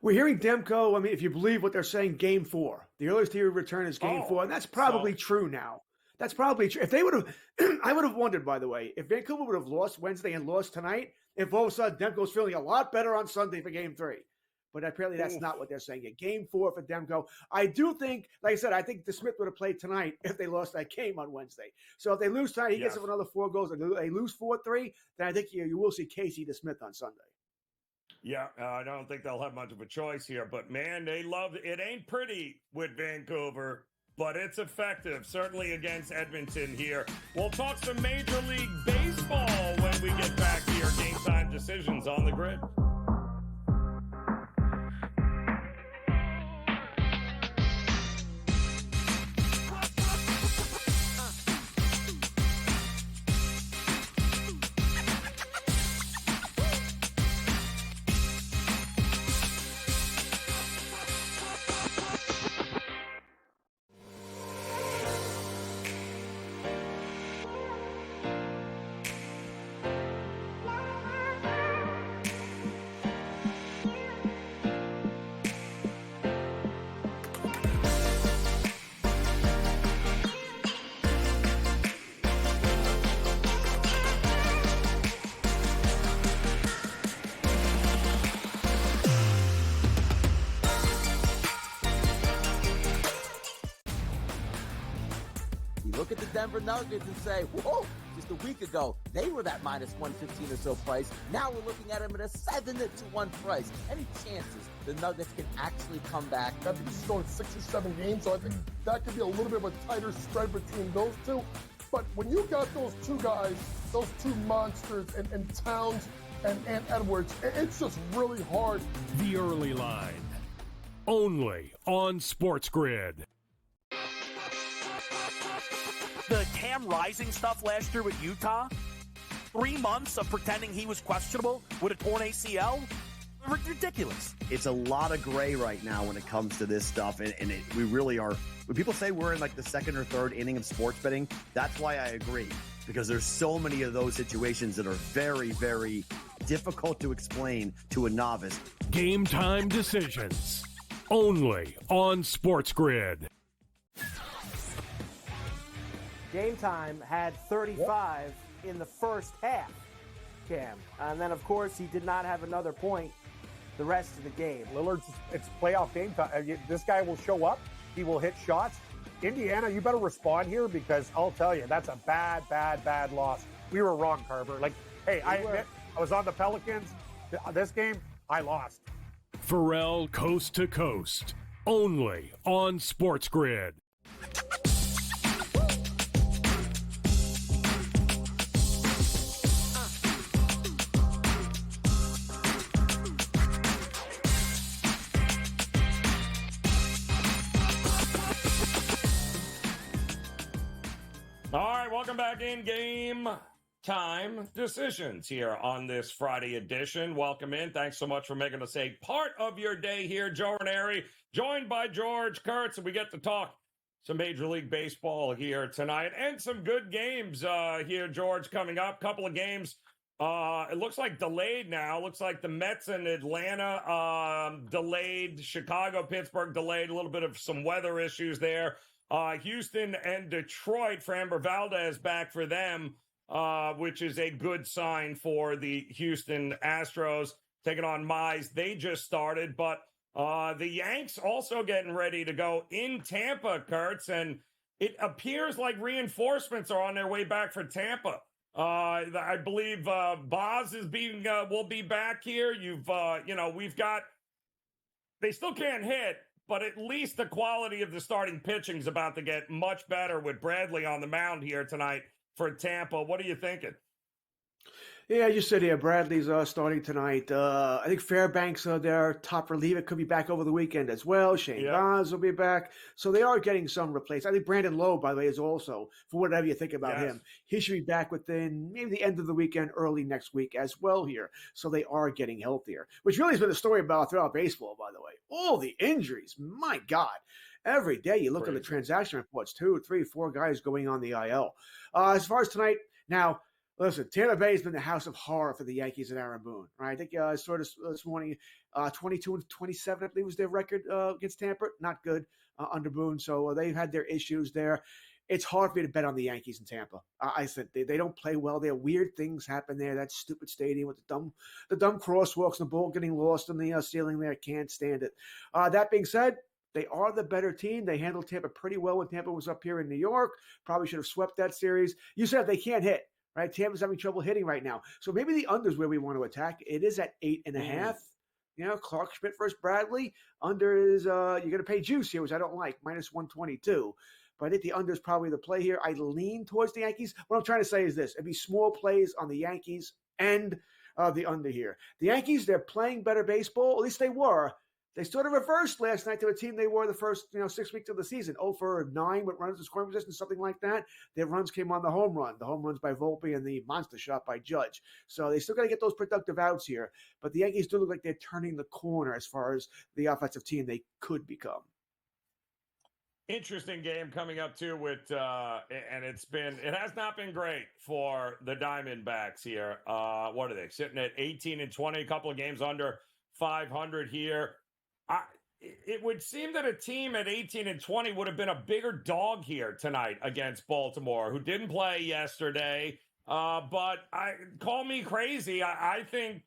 [SPEAKER 14] We're hearing Demko, I mean, if you believe what they're saying, Game 4. The earliest he would return is Game 4, and that's probably true now. That's probably true. If they would have, I would have wondered, by the way, if Vancouver would have lost Wednesday and lost tonight, if all of a sudden Demko's feeling a lot better on Sunday for Game 3. But apparently that's not what they're saying. Game 4 for Demko. I do think, like I said, I think DeSmith would have played tonight if they lost that game on Wednesday. So if they lose tonight, he gets up another 4 goals, and they lose 4-3, then I think you will see Casey DeSmith on Sunday.
[SPEAKER 4] Yeah, I don't think they'll have much of a choice here. But, man, they love it. It ain't pretty with Vancouver, but it's effective, certainly against Edmonton here. We'll talk some Major League Baseball when we get back here. Game Time Decisions on the Grid.
[SPEAKER 6] Look at the Denver Nuggets and say, whoa, just a week ago, they were that minus 115 or so price. Now we're looking at them at a 7-1 price. Any chances the Nuggets can actually come back?
[SPEAKER 13] I think this is going 6 or 7 games, so I think that could be a little bit of a tighter spread between those two. But when you got those two guys, those two monsters, and Towns and Edwards, it's just really hard.
[SPEAKER 3] The early line, only on SportsGrid.
[SPEAKER 10] The Cam Rising stuff last year with Utah, 3 months of pretending he was questionable with a torn ACL, ridiculous.
[SPEAKER 11] It's a lot of gray right now when it comes to this stuff, and we really are. When people say we're in like the second or third inning of sports betting, that's why I agree, because there's so many of those situations that are very, very difficult to explain to a novice.
[SPEAKER 3] Game Time Decisions, only on SportsGrid.
[SPEAKER 12] Game Time had 35 in the first half, Cam. And then, of course, he did not have another point the rest of the game.
[SPEAKER 9] Lillard's, it's playoff game time. This guy will show up. He will hit shots. Indiana, you better respond here, because I'll tell you, that's a bad, bad, bad loss. We were wrong, Carver. Like, hey, I admit, I was on the Pelicans. This game, I lost.
[SPEAKER 3] Pharrell Coast to Coast, only on SportsGrid.
[SPEAKER 4] back in Game Time Decisions here on this Friday edition. Welcome in. Thanks so much for making us a part of your day here. Joe Raineri, joined by George Kurtz, and we get to talk some Major League Baseball here tonight and some good games here, George, coming up. Couple of games. It looks like delayed now. Looks like the Mets and Atlanta delayed. Chicago, Pittsburgh delayed. A little bit of some weather issues there. Houston and Detroit, Framber Valdez back for them, which is a good sign for the Houston Astros taking on Mize. They just started, but the Yanks also getting ready to go in Tampa, Kurtz, and it appears like reinforcements are on their way back for Tampa. I believe Boz is will be back here. We've got, they still can't hit, but at least the quality of the starting pitching is about to get much better with Bradley on the mound here tonight for Tampa. What are you thinking?
[SPEAKER 14] Yeah, you said here, Bradley's starting tonight. I think Fairbanks, their top reliever, could be back over the weekend as well. Shane Baz will be back. So they are getting some replaced. I think Brandon Lowe, by the way, is also, for whatever you think about him, he should be back within maybe the end of the weekend, early next week as well here. So they are getting healthier, which really has been a story about throughout baseball, by the way. All the injuries, my God. Every day you look at the transaction reports, 2, 3, 4 guys going on the IL. As far as tonight, now, listen, Tampa Bay has been the house of horror for the Yankees and Aaron Boone. Right? I think I saw this morning, 22-27, I believe was their record against Tampa. Not good under Boone. So they've had their issues there. It's hard for me to bet on the Yankees in Tampa. I said they don't play well. There are weird things happen there. That stupid stadium with the dumb crosswalks and the ball getting lost in the ceiling there. Can't stand it. That being said, they are the better team. They handled Tampa pretty well when Tampa was up here in New York. Probably should have swept that series. You said they can't hit. Right, Tampa's having trouble hitting right now. So maybe the under's where we want to attack. It is at 8.5. You know, Clark Schmidt versus Bradley. Under is you're going to pay juice here, which I don't like, -122. But I think the under is probably the play here. I lean towards the Yankees. What I'm trying to say is this: it'd be small plays on the Yankees and the under here. The Yankees, they're playing better baseball. At least they were. They sort of reversed last night to a team they were the first 6 weeks of the season. 0-for-9 with runners in scoring position, something like that. Their runs came on the home run. The home runs by Volpe and the monster shot by Judge. So they still got to get those productive outs here. But the Yankees do look like they're turning the corner as far as the offensive team they could become.
[SPEAKER 4] Interesting game coming up too with and it has not been great for the Diamondbacks here. What are they sitting at 18-20, a couple of games under 500 here. It would seem that a team at 18-20 would have been a bigger dog here tonight against Baltimore, who didn't play yesterday. But call me crazy. I think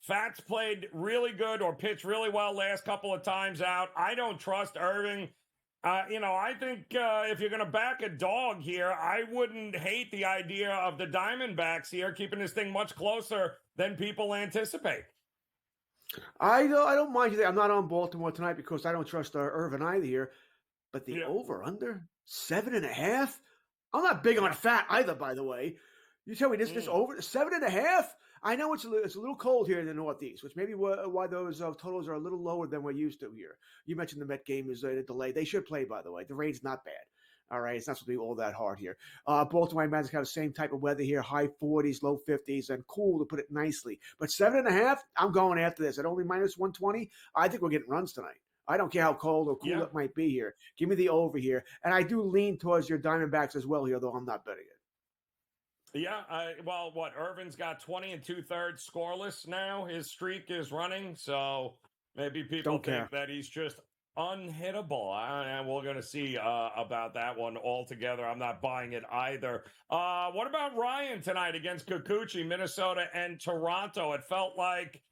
[SPEAKER 4] Fats played really good or pitched really well last couple of times out. I don't trust Irving. I think if you're going to back a dog here, I wouldn't hate the idea of the Diamondbacks here keeping this thing much closer than people anticipate.
[SPEAKER 14] I don't mind you. I'm not on Baltimore tonight because I don't trust Irvin either here. But the over-under, 7.5? I'm not big on fat either, by the way. You tell me this over, 7.5? I know it's a little cold here in the Northeast, which may be why those totals are a little lower than we're used to here. You mentioned the Met game is a delay. They should play, by the way. The rain's not bad. All right, it's not supposed to be all that hard here. Baltimore, I imagine, have the same type of weather here, high 40s, low 50s, and cool, to put it nicely. But 7.5, I'm going after this. At only -120, I think we're getting runs tonight. I don't care how cold or cool it might be here. Give me the over here. And I do lean towards your Diamondbacks as well here, though I'm not betting it.
[SPEAKER 4] Yeah, Irvin's got 20 2/3 scoreless now. His streak is running, so maybe people think that he's just unhittable. And we're going to see about that one altogether. I'm not buying it either. What about Ryan tonight against Kikuchi, Minnesota and Toronto? It felt like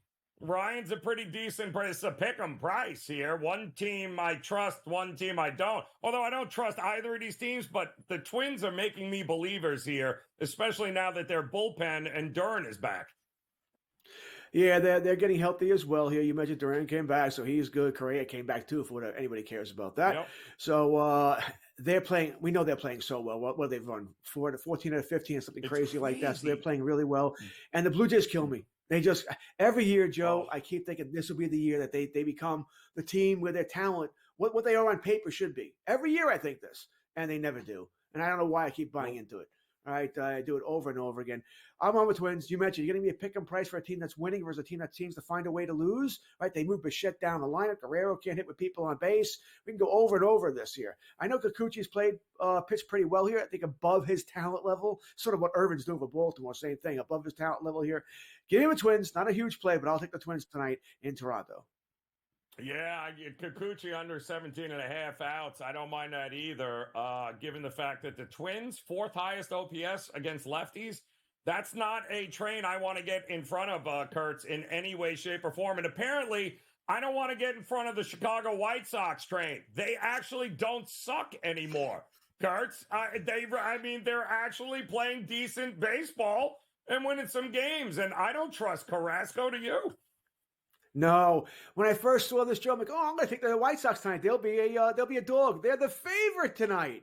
[SPEAKER 4] Ryan's a pretty decent price. It's a pick-em price here. One team I trust, one team I don't. Although I don't trust either of these teams, but the Twins are making me believers here, especially now that their bullpen and Duran is back.
[SPEAKER 14] Yeah, they're getting healthy as well here. You mentioned Duran came back, so he's good. Correa came back too, for whatever anybody cares about that. Yep. So they're playing. We know they're playing so well. What they've run 14 out of 15 or something crazy like that. So they're playing really well. And the Blue Jays kill me. They just every year, Joe. I keep thinking this will be the year that they become the team where their talent, what they are on paper, should be. Every year I think this, and they never do. And I don't know why I keep buying into it. All right, do it over and over again. I'm on with Twins. You mentioned you're going to be a pick and price for a team that's winning versus a team that seems to find a way to lose. Right? They move Bichette down the lineup. Guerrero can't hit with people on base. We can go over and over this year. I know Kikuchi's pitched pretty well here. I think above his talent level, sort of what Irvin's doing for Baltimore. Same thing, above his talent level here. Give me the Twins. Not a huge play, but I'll take the Twins tonight in Toronto.
[SPEAKER 4] Yeah, Kikuchi under 17.5 outs. I don't mind that either, given the fact that the Twins, fourth highest OPS against lefties. That's not a train I want to get in front of, Kurtz, in any way, shape, or form. And apparently, I don't want to get in front of the Chicago White Sox train. They actually don't suck anymore, Kurtz. They're actually playing decent baseball and winning some games. And I don't trust Carrasco, do you?
[SPEAKER 14] No. When I first saw this, Joe, I'm like, I'm going to take the White Sox tonight. They'll be a dog. They're the favorite tonight.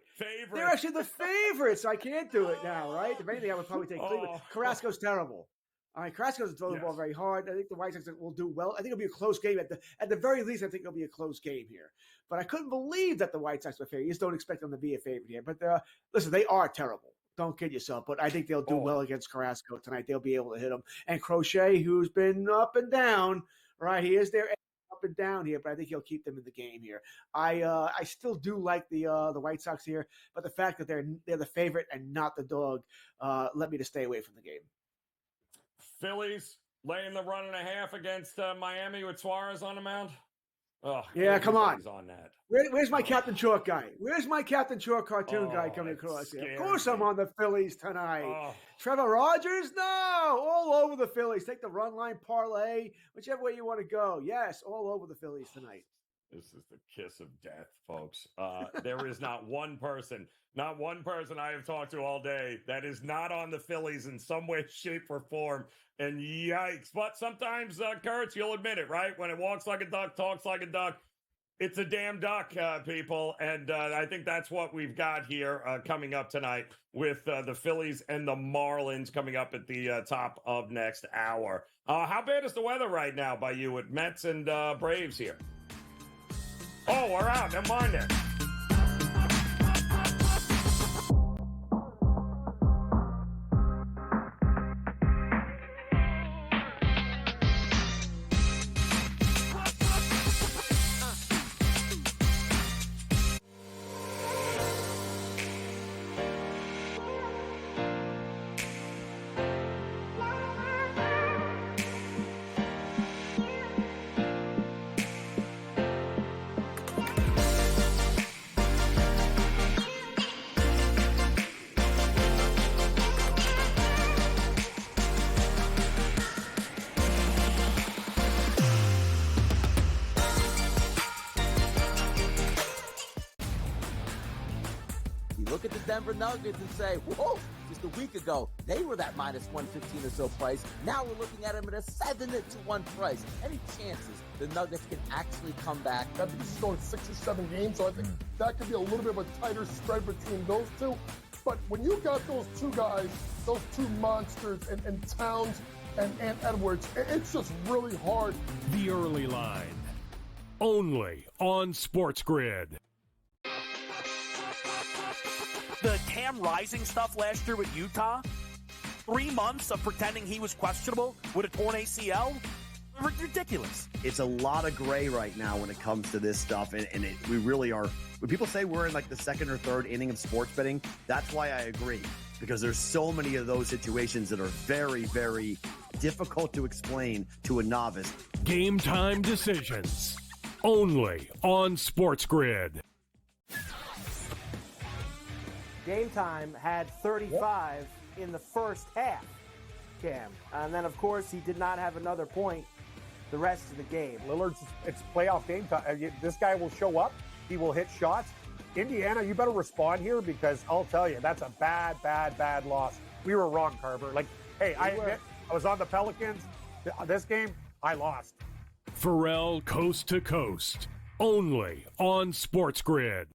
[SPEAKER 14] They're actually the favorites. I can't do it now, right? If anything, I would probably take Cleveland. Carrasco's terrible. All right, Carrasco doesn't throw the ball very hard. I think the White Sox will do well. I think it'll be a close game. At the very least, I think it'll be a close game here. But I couldn't believe that the White Sox were favorite. You just don't expect them to be a favorite here. But listen, they are terrible. Don't kid yourself. But I think they'll do well against Carrasco tonight. They'll be able to hit him. And Crochet, who's been up and down, right? He is there up and down here, but I think he'll keep them in the game here. I still do like the White Sox here, but the fact that they're the favorite and not the dog led me to stay away from the game.
[SPEAKER 4] Phillies laying the 1.5 against Miami with Suarez on the mound. Oh,
[SPEAKER 14] yeah, come on.
[SPEAKER 4] That.
[SPEAKER 14] Where's my Captain Chalk guy? Where's my Captain Chalk cartoon guy coming across here? Of course I'm on the Phillies tonight. Trevor Rogers? No, all over the Phillies. Take the run line parlay, whichever way you want to go. Yes, all over the Phillies tonight.
[SPEAKER 4] This is the kiss of death, folks. There is not one person I have talked to all day that is not on the Phillies in some way, shape, or form. And yikes. But sometimes, Kurtz, you'll admit it, right? When it walks like a duck, talks like a duck, it's a damn duck, people. And I think that's what we've got here coming up tonight with the Phillies and the Marlins coming up at the top of next hour. How bad is the weather right now by you at Mets and Braves here? Oh, we're out. Never mind that.
[SPEAKER 6] Look at the Denver Nuggets and say, whoa, just a week ago, they were that minus 115 or so price. Now we're looking at them at a 7-1 price. Any chances the Nuggets can actually come back?
[SPEAKER 13] I think this is going 6 or 7 games, so I think that could be a little bit of a tighter spread between those two. But when you got those two guys, those two monsters, and Towns and Edwards, it's just really hard.
[SPEAKER 3] The early line, only on SportsGrid.
[SPEAKER 10] The Cam Rising stuff last year with Utah, 3 months of pretending he was questionable with a torn ACL, ridiculous.
[SPEAKER 11] It's a lot of gray right now when it comes to this stuff, and we really are. When people say we're in like the second or third inning of sports betting, that's why I agree, because there's so many of those situations that are very, very difficult to explain to a novice.
[SPEAKER 3] Game Time Decisions, only on SportsGrid.
[SPEAKER 12] Game Time had 35 in the first half, Cam. And then, of course, he did not have another point the rest of the game.
[SPEAKER 9] Lillard's, it's playoff game time. This guy will show up. He will hit shots. Indiana, you better respond here, because I'll tell you, that's a bad, bad, bad loss. We were wrong, Carver. Like, hey, I admit, I was on the Pelicans. This game, I lost.
[SPEAKER 3] Pharrell Coast to Coast, only on SportsGrid.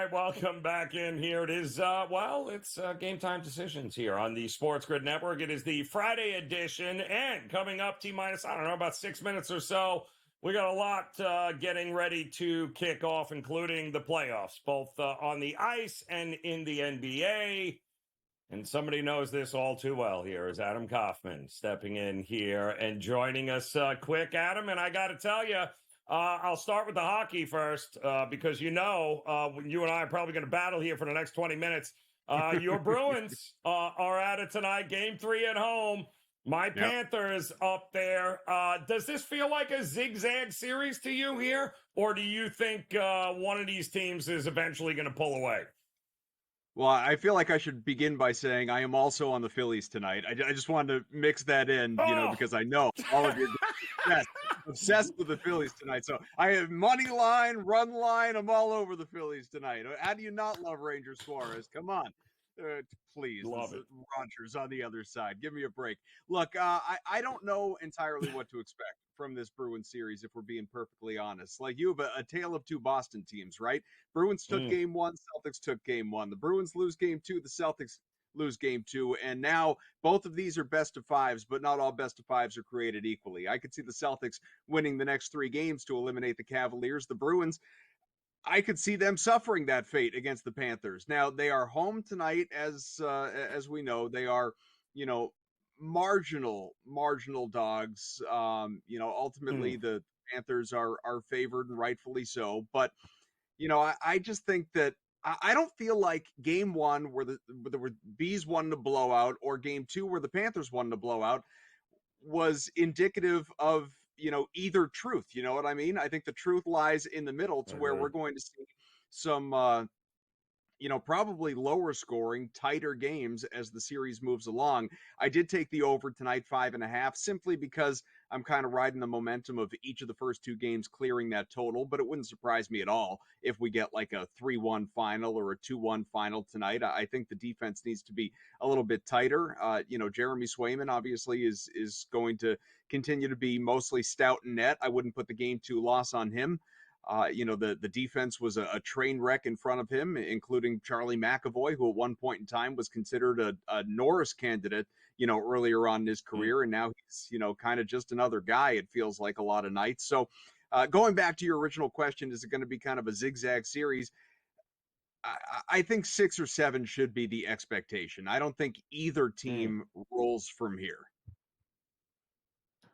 [SPEAKER 4] right, welcome back in here. It is, it's Game Time Decisions here on the Sports Grid Network. It is the Friday edition, and coming up, T-minus, I don't know, about 6 minutes or so, we got a lot getting ready to kick off, including the playoffs, both on the ice and in the NBA. And somebody knows this all too well here is Adam Kaufman stepping in here and joining us quick, Adam. And I got to tell you, I'll start with the hockey first because you and I are probably going to battle here for the next 20 minutes. Your Bruins are at it tonight, Game 3 at home. My Panthers up there. Does this feel like a zigzag series to you here? Or do you think one of these teams is eventually going to pull away?
[SPEAKER 15] Well, I feel like I should begin by saying I am also on the Phillies tonight. I just wanted to mix that in, because I know all of you are obsessed with the Phillies tonight. So I have money line, run line. I'm all over the Phillies tonight. How do you not love Ranger Suarez? Come on. Please.
[SPEAKER 4] Love it.
[SPEAKER 15] Rogers on the other side. Give me a break. Look, I don't know entirely what to expect from this Bruins series, if we're being perfectly honest. Like you have a tale of two Boston teams, right? Bruins took game 1, Celtics took game 1. The Bruins lose game 2, the Celtics lose game 2, and now both of these are best of 5s, but not all best of 5s are created equally. I could see the Celtics winning the next 3 games to eliminate the Cavaliers. The Bruins, I could see them suffering that fate against the Panthers. Now, they are home tonight, as we know. They are, marginal dogs. Ultimately the Panthers are favored, and rightfully so. But I just think that I don't feel like game 1 where the Bees won the blowout, or game 2 where the Panthers won the blowout, was indicative of either truth. You know what I mean? I think the truth lies in the middle, to where we're going to see some probably lower scoring, tighter games as the series moves along. I did take the over tonight, 5.5, simply because I'm kind of riding the momentum of each of the first 2 games clearing that total, but it wouldn't surprise me at all if we get like a 3-1 final or a 2-1 final tonight. I think the defense needs to be a little bit tighter. Jeremy Swayman obviously is going to continue to be mostly stout in net. I wouldn't put the game 2 loss on him. The defense was a train wreck in front of him, including Charlie McAvoy, who at one point in time was considered a Norris candidate, earlier on in his career. And now he's, kind of just another guy, it feels like a lot of nights. So going back to your original question, is it going to be kind of a zigzag series? I think 6 or 7 should be the expectation. I don't think either team rolls from here.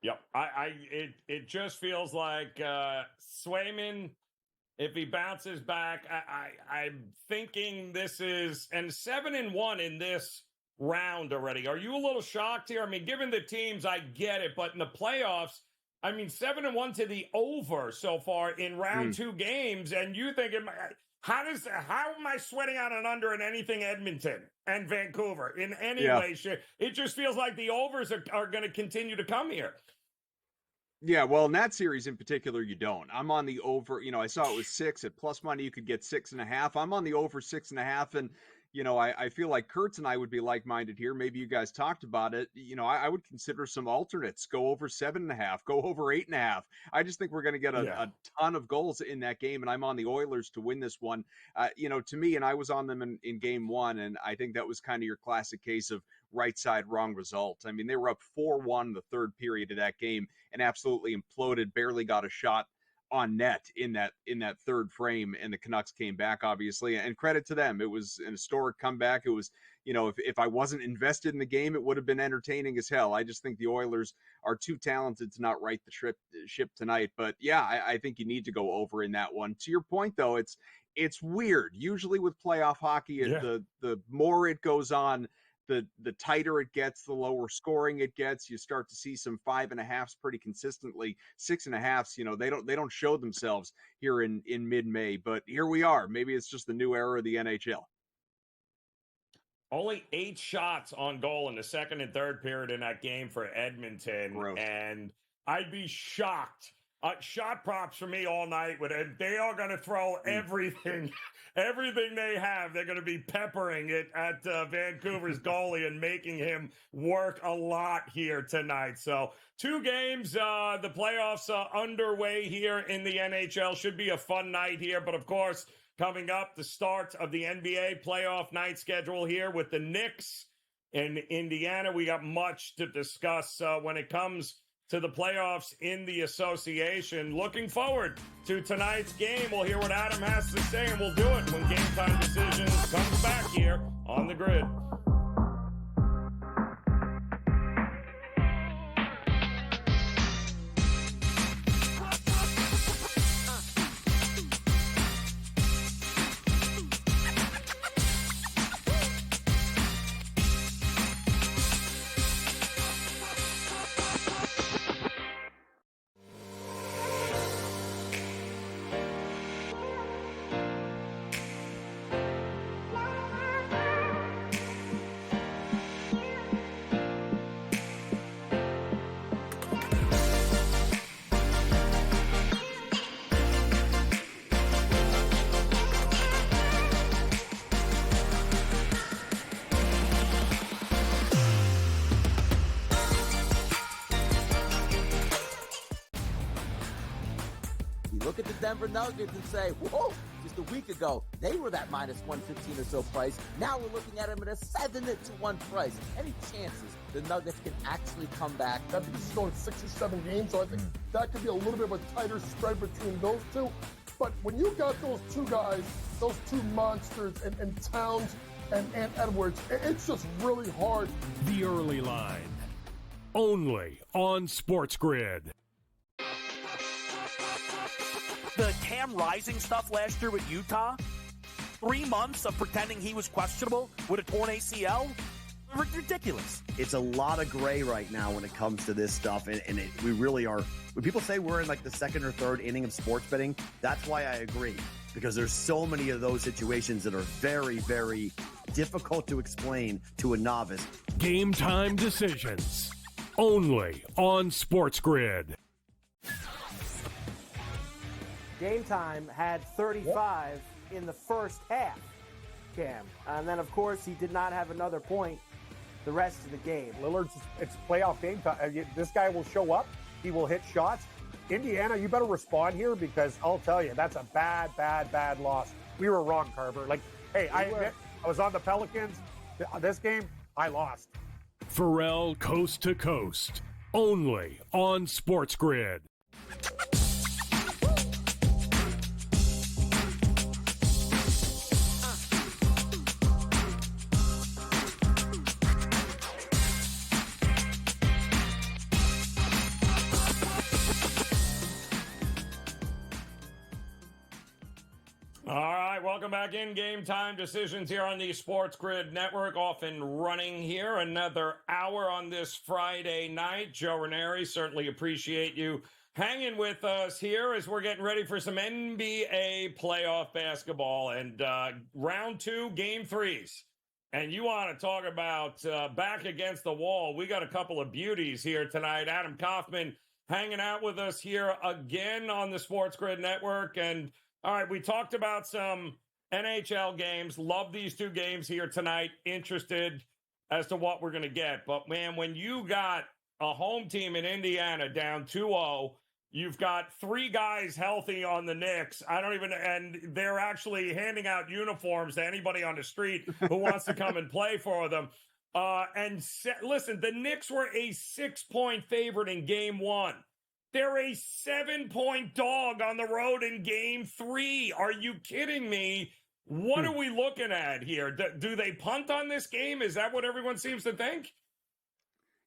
[SPEAKER 4] Yep. It just feels like Swayman, if he bounces back, I'm thinking this is, and 7-1 in this round already. Are you a little shocked here? I mean, given the teams, I get it, but in the playoffs, 7-1 to the over so far in round 2 games, and you think, how am I sweating out an under in anything Edmonton and Vancouver in any way? It just feels like the overs are going to continue to come here.
[SPEAKER 15] Yeah, well, in that series in particular, you don't. I'm on the over. I saw it was 6 at plus money. You could get 6.5. I'm on the over 6.5, and I feel like Kurtz and I would be like-minded here. Maybe you guys talked about it. I would consider some alternates. Go over 7.5. Go over 8.5. I just think we're going to get a ton of goals in that game, and I'm on the Oilers to win this one. To me, and I was on them in game 1, and I think that was kind of your classic case of right side, wrong result. They were up 4-1 the third period of that game and absolutely imploded, barely got a shot on net in that third frame, and the Canucks came back, obviously, and credit to them. It was an historic comeback. It was, if I wasn't invested in the game, it would have been entertaining as hell. I just think the Oilers are too talented to not right the ship tonight. But yeah, I think you need to go over in that one. To your point, though, it's weird. Usually with playoff hockey, the more it goes on, the tighter it gets, the lower scoring it gets. You start to see some 5.5s pretty consistently. 6.5s, they don't show themselves here in mid-May, but here we are. Maybe it's just the new era of the NHL.
[SPEAKER 4] Only 8 shots on goal in the second and third period in that game for Edmonton.
[SPEAKER 15] Gross.
[SPEAKER 4] And I'd be shocked. Shot props for me all night. They are going to throw everything they have. They're going to be peppering it at Vancouver's goalie and making him work a lot here tonight. So 2 games, the playoffs underway here in the NHL. Should be a fun night here. But of course, coming up, the start of the NBA playoff night schedule here with the Knicks in Indiana. We got much to discuss when it comes to the playoffs in the association. Looking forward to tonight's game. We'll hear what Adam has to say, and we'll do it when Game Time Decisions comes back here on the grid.
[SPEAKER 6] Look at the Denver Nuggets and say, whoa, just a week ago, they were that minus 115 or so price. Now we're looking at them at a 7-1 price. Any chances the Nuggets can actually come back?
[SPEAKER 13] I think it's going 6 or 7 games, so I think that could be a little bit of a tighter spread between those two. But when you got those two guys, those two monsters, and Towns and Edwards, it's just really hard.
[SPEAKER 3] The early line, only on SportsGrid.
[SPEAKER 10] The Cam Rising stuff last year with Utah, 3 months of pretending he was questionable with a torn ACL, ridiculous.
[SPEAKER 11] It's a lot of gray right now when it comes to this stuff, and we really are. When people say we're in like the second or third inning of sports betting, that's why I agree, because there's so many of those situations that are very, very difficult to explain to a novice.
[SPEAKER 3] Game Time Decisions, only on SportsGrid.
[SPEAKER 12] Game Time had 35 in the first half, Cam. And then, of course, he did not have another point the rest of the game.
[SPEAKER 9] Lillard's, it's playoff game time. This guy will show up. He will hit shots. Indiana, you better respond here, because I'll tell you, that's a bad, bad, bad loss. We were wrong, Carver. Like, hey, I admit, I was on the Pelicans. This game, I lost.
[SPEAKER 3] Pharrell Coast to Coast, only on SportsGrid.
[SPEAKER 4] All right, welcome back in. Game Time Decisions here on the SportsGrid Network, off and running here. Another hour on this Friday night. Joe Raineri, certainly appreciate you hanging with us here as we're getting ready for some NBA playoff basketball and round 2, game 3s. And you want to talk about back against the wall. We got a couple of beauties here tonight. Adam Kaufman hanging out with us here again on the SportsGrid Network. And all right, we talked about some NHL games. Love these 2 games here tonight. Interested as to what we're going to get. But, man, when you got a home team in Indiana down 2-0, you've got 3 guys healthy on the Knicks. And they're actually handing out uniforms to anybody on the street who wants to come and play for them. Listen, the Knicks were a 6-point favorite in game 1. They're a 7-point dog on the road in game 3. Are you kidding me? What are we looking at here? Do they punt on this game? Is that what everyone seems to think?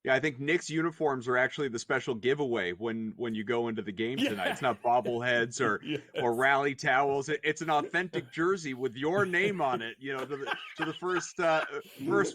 [SPEAKER 15] Yeah, I think Knicks uniforms are actually the special giveaway when you go into the game tonight. It's not bobbleheads or rally towels. It's an authentic jersey with your name on it. You know, to the first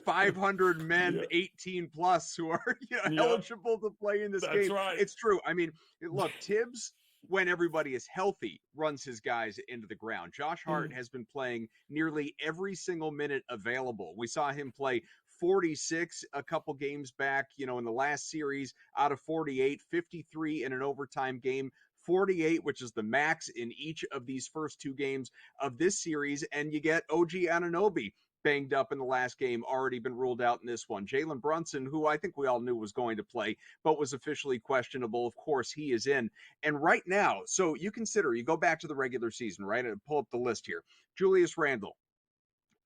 [SPEAKER 15] 500 men, 18 plus, who are eligible to play in this game.
[SPEAKER 4] That's right.
[SPEAKER 15] It's true. I mean, look, Tibbs, when everybody is healthy, runs his guys into the ground. Josh Hart has been playing nearly every single minute available. We saw him play 46 a couple games back, in the last series out of 48, 53 in an overtime game, 48, which is the max in each of these first 2 games of this series. And you get OG Anunoby banged up in the last game, already been ruled out in this one. Jalen Brunson, who I think we all knew was going to play, but was officially questionable. Of course, he is in. And right now, so you consider, you go back to the regular season, right? And pull up the list here. Julius Randle,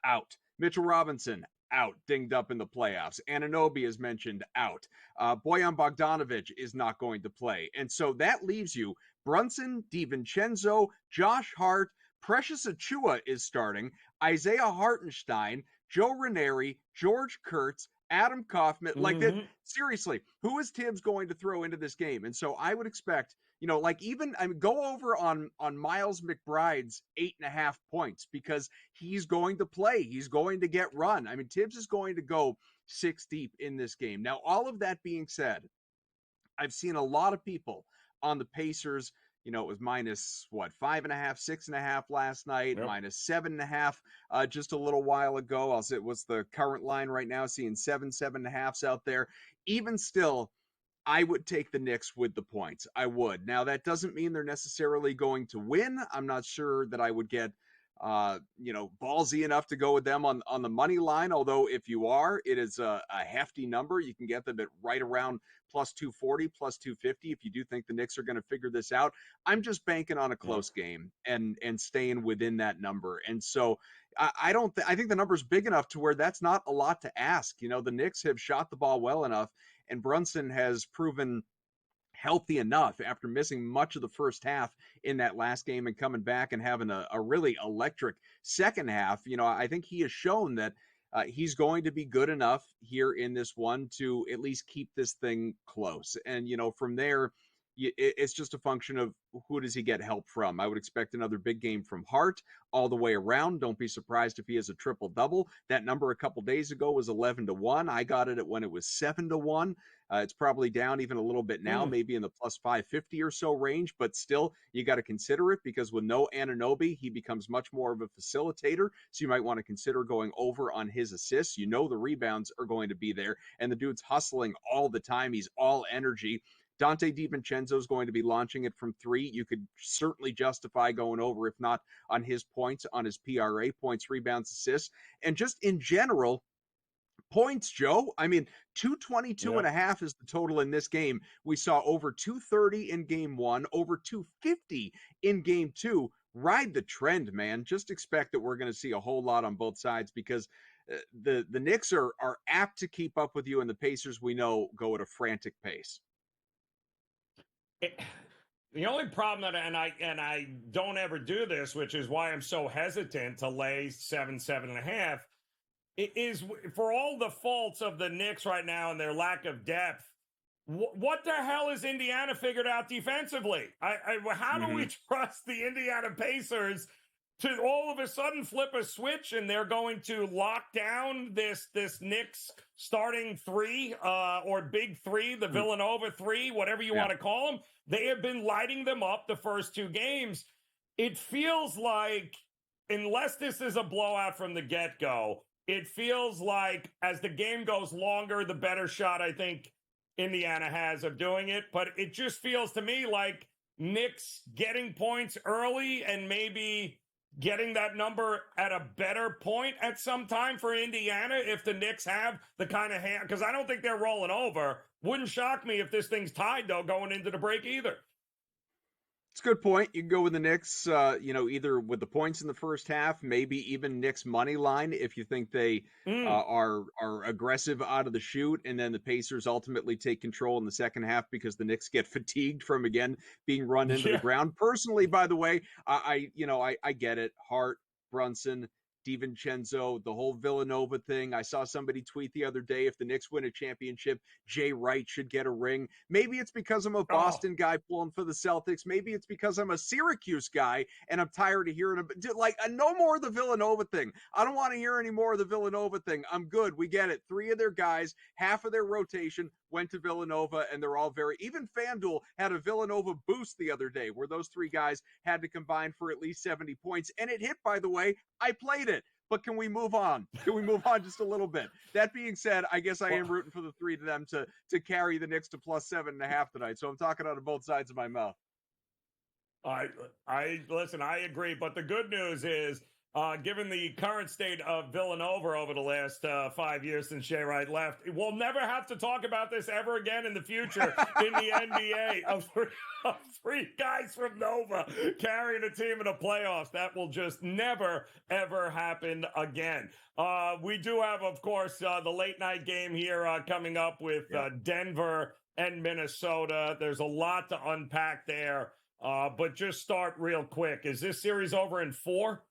[SPEAKER 15] out. Mitchell Robinson, out, dinged up in the playoffs. Anunoby, as mentioned, out. Bojan Bogdanovic is not going to play. And so that leaves you Brunson, DiVincenzo, Josh Hart, Precious Achua is starting, Isaiah Hartenstein, Joe Raineri, George Kurtz, Adam Kaufman. Like that, seriously, who is Tibbs going to throw into this game? And so I would expect, like even go over on Miles McBride's 8.5 points, because he's going to play. He's going to get run. I mean, Tibbs is going to go 6 deep in this game. Now, all of that being said, I've seen a lot of people on the Pacers. It was minus 5.5, 6.5 last night, minus 7.5 just a little while ago. I'll say it was the current line right now, seeing 7.5s out there. Even still, I would take the Knicks with the points. I would. Now, that doesn't mean they're necessarily going to win. I'm not sure that I would get ballsy enough to go with them on the money line. Although if you are, it is a hefty number. You can get them at right around plus 240, plus 250 if you do think the Knicks are going to figure this out. I'm just banking on a close game and staying within that number. And so I think the number's big enough to where that's not a lot to ask. The Knicks have shot the ball well enough, and Brunson has proven healthy enough after missing much of the first half in that last game and coming back and having a really electric second half. I think he has shown that he's going to be good enough here in this one to at least keep this thing close. And, from there, it's just a function of who does he get help from. I would expect another big game from Hart all the way around. Don't be surprised if he has a triple-double. That number a couple days ago was 11-1. I got it when it was 7-1. It's probably down even a little bit now, maybe in the plus 550 or so range, but still, you got to consider it, because with no Anunoby, he becomes much more of a facilitator. So you might want to consider going over on his assists. The rebounds are going to be there, and the dude's hustling all the time. He's all energy. Dante DiVincenzo is going to be launching it from 3. You could certainly justify going over, if not on his points, on his PRA, points, rebounds, assists, and just in general, points, Joe. I mean, 222.5 is the total in this game. We saw over 230 in game 1, over 250 in game 2. Ride the trend, man. Just expect that we're going to see a whole lot on both sides, because the Knicks are apt to keep up with you, and the Pacers, we know, go at a frantic pace.
[SPEAKER 4] The only problem and I don't ever do this, which is why I'm so hesitant to lay 7.5, is for all the faults of the Knicks right now and their lack of depth. What the hell has Indiana figured out defensively? How do we trust the Indiana Pacers to all of a sudden flip a switch and they're going to lock down this Knicks starting 3 or big 3, the Villanova 3, whatever you want to call them? They have been lighting them up the first 2 games. It feels like, unless this is a blowout from the get-go, it feels like as the game goes longer, the better shot I think Indiana has of doing it. But it just feels to me like Knicks getting points early and maybe getting that number at a better point at some time for Indiana if the Knicks have the kind of hand. Because I don't think they're rolling over. Wouldn't shock me if this thing's tied, though, going into the break either.
[SPEAKER 15] It's a good point. You can go with the Knicks, either with the points in the first half, maybe even Knicks money line if you think they are aggressive out of the chute, and then the Pacers ultimately take control in the second half because the Knicks get fatigued from, again, being run into the ground. Personally, by the way, I get it. Hart, Brunson, DiVincenzo, the whole Villanova thing. I saw somebody tweet the other day, if the Knicks win a championship, Jay Wright should get a ring. Maybe it's because I'm a Boston guy pulling for the Celtics. Maybe it's because I'm a Syracuse guy and I'm tired of hearing no more of the Villanova thing. I don't want to hear any more of the Villanova thing. I'm good. We get it. 3 of their guys, half of their rotation went to Villanova, and they're all even FanDuel had a Villanova boost the other day where those 3 guys had to combine for at least 70 points. And it hit, by the way. I played it. But can we move on? Can we move on just a little bit? That being said, I guess I am rooting for the 3 of them to carry the Knicks to plus 7.5 tonight. So I'm talking out of both sides of my mouth.
[SPEAKER 4] I listen, I agree. But the good news is given the current state of Villanova over the last 5 years since Jay Wright left, we'll never have to talk about this ever again in the future in the NBA of three guys from Nova carrying a team in the playoffs. That will just never, ever happen again. We do have, of course, the late night game here coming up with Denver and Minnesota. There's a lot to unpack there, but just start real quick. Is this series over in 4?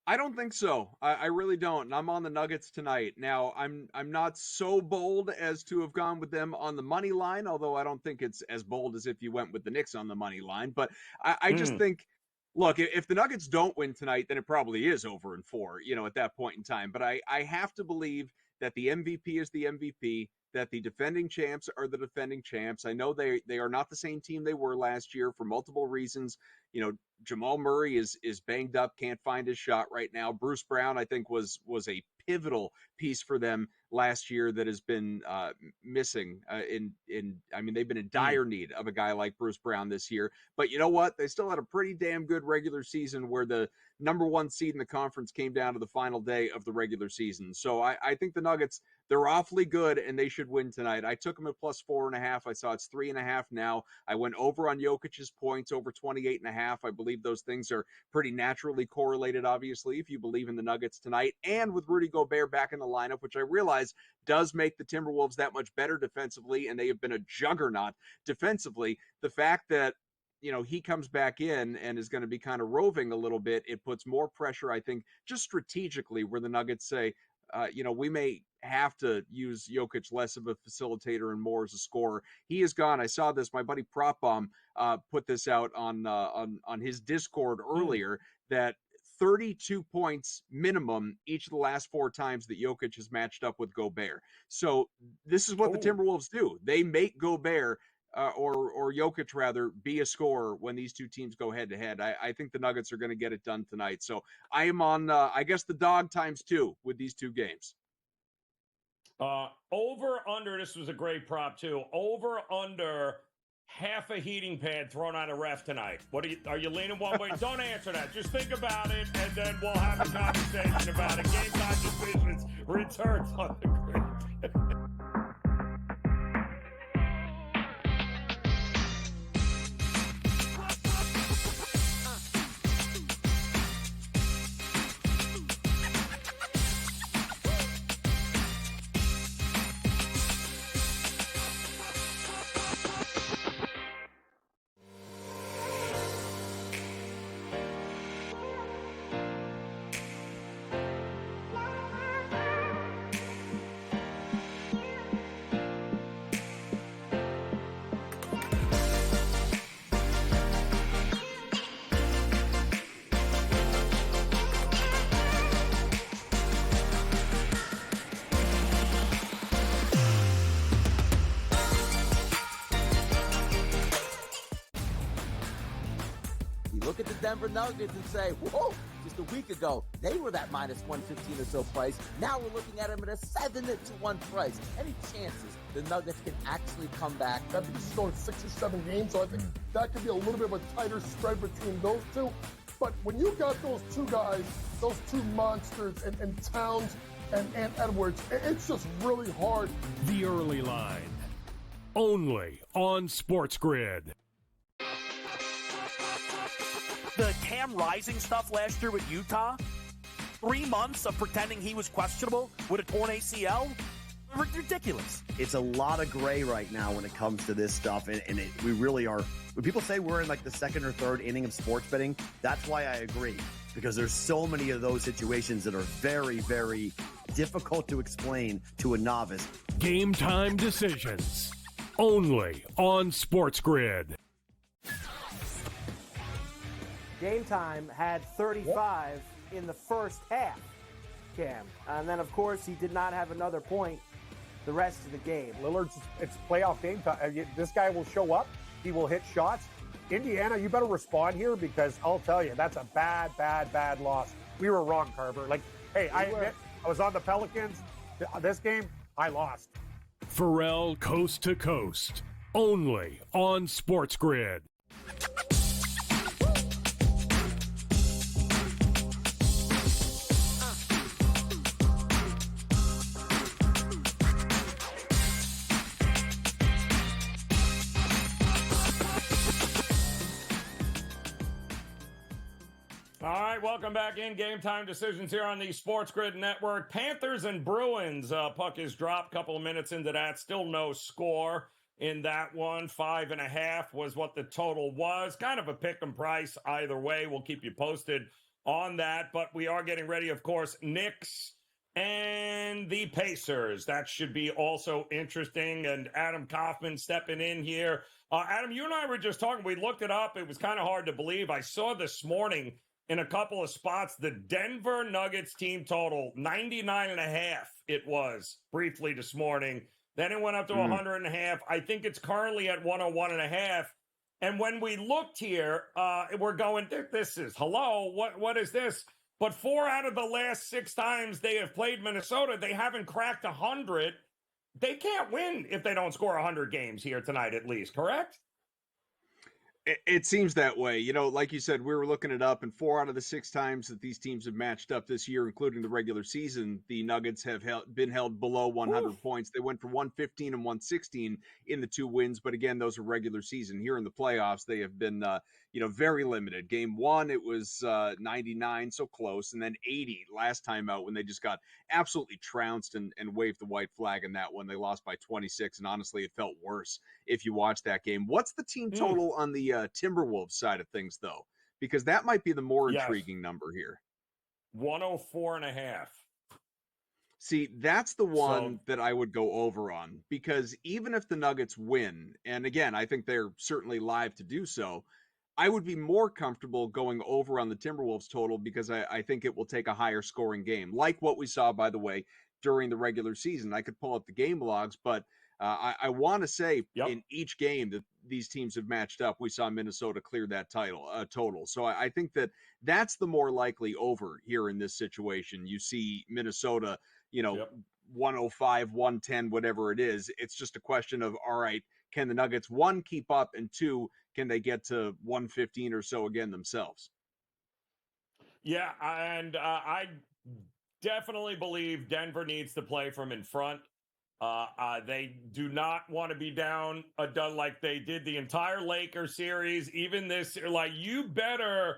[SPEAKER 15] I don't think so. I really don't. And I'm on the Nuggets tonight. Now, I'm not so bold as to have gone with them on the money line, although I don't think it's as bold as if you went with the Knicks on the money line. But I just think, look, if the Nuggets don't win tonight, then it probably is over in 4, at that point in time. But I have to believe that the MVP is the MVP, that the defending champs are the defending champs. I know they are not the same team they were last year for multiple reasons. Jamal Murray is banged up, can't find his shot right now. Bruce Brown, I think, was a pivotal piece for them last year that has been missing. They've been in dire need of a guy like Bruce Brown this year. But you know what? They still had a pretty damn good regular season where the number 1 seed in the conference came down to the final day of the regular season. So I think the Nuggets, they're awfully good, and they should win tonight. I took them at plus 4.5. I saw it's 3.5 now. I went over on Jokic's points, over 28.5. I believe those things are pretty naturally correlated, obviously, if you believe in the Nuggets tonight. And with Rudy Gobert back in the lineup, which I realize does make the Timberwolves that much better defensively, and they have been a juggernaut defensively. The fact that he comes back in and is going to be kind of roving a little bit, it puts more pressure, I think, just strategically, where the Nuggets say, we may have to use Jokic less of a facilitator and more as a scorer. He is gone. I saw this. My buddy Prop Bomb put this out on his Discord earlier, that 32 points minimum each of the last 4 times that Jokic has matched up with Gobert. So this is what the Timberwolves do. They make Gobert or Jokic rather be a scorer when these two teams go head to head. I think the Nuggets are going to get it done tonight. So I am on, I guess, the dog ×2 with these two games.
[SPEAKER 4] Over under, this was a great prop too. Over under half a heating pad thrown on a ref tonight. Are you leaning one way? Don't answer that. Just think about it, and then we'll have a conversation about it. Game Time Decisions returns on the grid.
[SPEAKER 6] Look at the Denver Nuggets and say, whoa, just a week ago, they were that minus 115 or so price. Now we're looking at them at a 7-1 price. Any chances the Nuggets can actually come back?
[SPEAKER 13] I think this is going 6 or 7 games, so I think that could be a little bit of a tighter spread between those two. But when you got those two guys, those two monsters, and Towns and Edwards, it's just really hard.
[SPEAKER 3] The early line, only on SportsGrid.
[SPEAKER 10] The Cam Rising stuff last year with Utah, 3 months of pretending he was questionable with a torn ACL, ridiculous.
[SPEAKER 11] It's a lot of gray right now when it comes to this stuff, and we really are. When people say we're in like the second or third inning of sports betting, that's why I agree, because there's so many of those situations that are very, very difficult to explain to a novice.
[SPEAKER 3] Game Time Decisions, only on SportsGrid.
[SPEAKER 12] Game Time had 35 in the first half, Cam. And then, of course, he did not have another point the rest of the game.
[SPEAKER 9] Lillard's, it's playoff game time. This guy will show up. He will hit shots. Indiana, you better respond here, because I'll tell you, that's a bad, bad, bad loss. We were wrong, Carver. Like, hey, I admit, I was on the Pelicans. This game, I lost.
[SPEAKER 3] Pharrell Coast to Coast, only on SportsGrid.
[SPEAKER 4] welcome back in. Game Time Decisions here on the Sports Grid Network. Panthers and Bruins. Puck is dropped. Couple of minutes into that. Still no score in that one. 5.5 was what the total was. Kind of a pick 'em price either way. We'll keep you posted on that. But we are getting ready, of course, Knicks and the Pacers. That should be also interesting. And Adam Kaufman stepping in here. Adam, you and I were just talking. We looked it up. It was kind of hard to believe. I saw this morning in a couple of spots the Denver Nuggets team total, 99.5 it was briefly this morning. Then it went up to 100.5. I think it's currently at 101.5. And when we looked here, we're going, this is, hello, what is this? But 4 out of the last 6 times they have played Minnesota, they haven't cracked 100. They can't win if they don't score 100 games here tonight, at least, correct?
[SPEAKER 15] It seems that way. You know, like you said, we were looking it up, and 4 out of the 6 times that these teams have matched up this year, including the regular season, the Nuggets have been held below 100 points. They went for 115 and 116 in the 2 wins, but again, those are regular season. Here in the playoffs, they have been, very limited. Game 1, it was 99, so close, and then 80 last time out when they just got absolutely trounced and waved the white flag in that one. They lost by 26, and honestly, it felt worse if you watched that game. What's the team total on the Timberwolves side of things, though? Because that might be the more intriguing number here.
[SPEAKER 4] 104.5.
[SPEAKER 15] See, that's the one that I would go over on, because even if the Nuggets win, and again, I think they're certainly live to do so, I would be more comfortable going over on the Timberwolves total because I think it will take a higher scoring game, like what we saw, by the way, during the regular season. I could pull up the game logs, but I want to say in each game that these teams have matched up, we saw Minnesota clear that total. So I think that that's the more likely over here in this situation. You see Minnesota, 105, 110, whatever it is. It's just a question of, all right, can the Nuggets, 1, keep up, and 2, can they get to 115 or so again themselves?
[SPEAKER 4] Yeah, and I definitely believe Denver needs to play from in front. They do not want to be down like they did the entire Lakers series. Even this, like, you better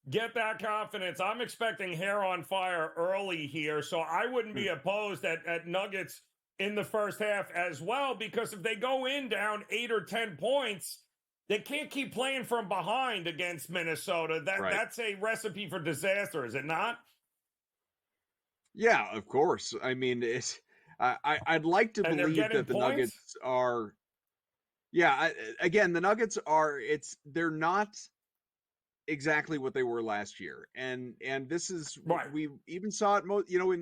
[SPEAKER 4] get that confidence. I'm expecting hair on fire early here, so I wouldn't be opposed at Nuggets in the first half as well, because if they go in down 8 or 10 points, they can't keep playing from behind against Minnesota. That's a recipe for disaster, is it not?
[SPEAKER 15] Yeah, of course. I mean, I'd like to believe that the Nuggets are. Yeah, again, the Nuggets are. They're not exactly what they were last year, and this is we even saw it.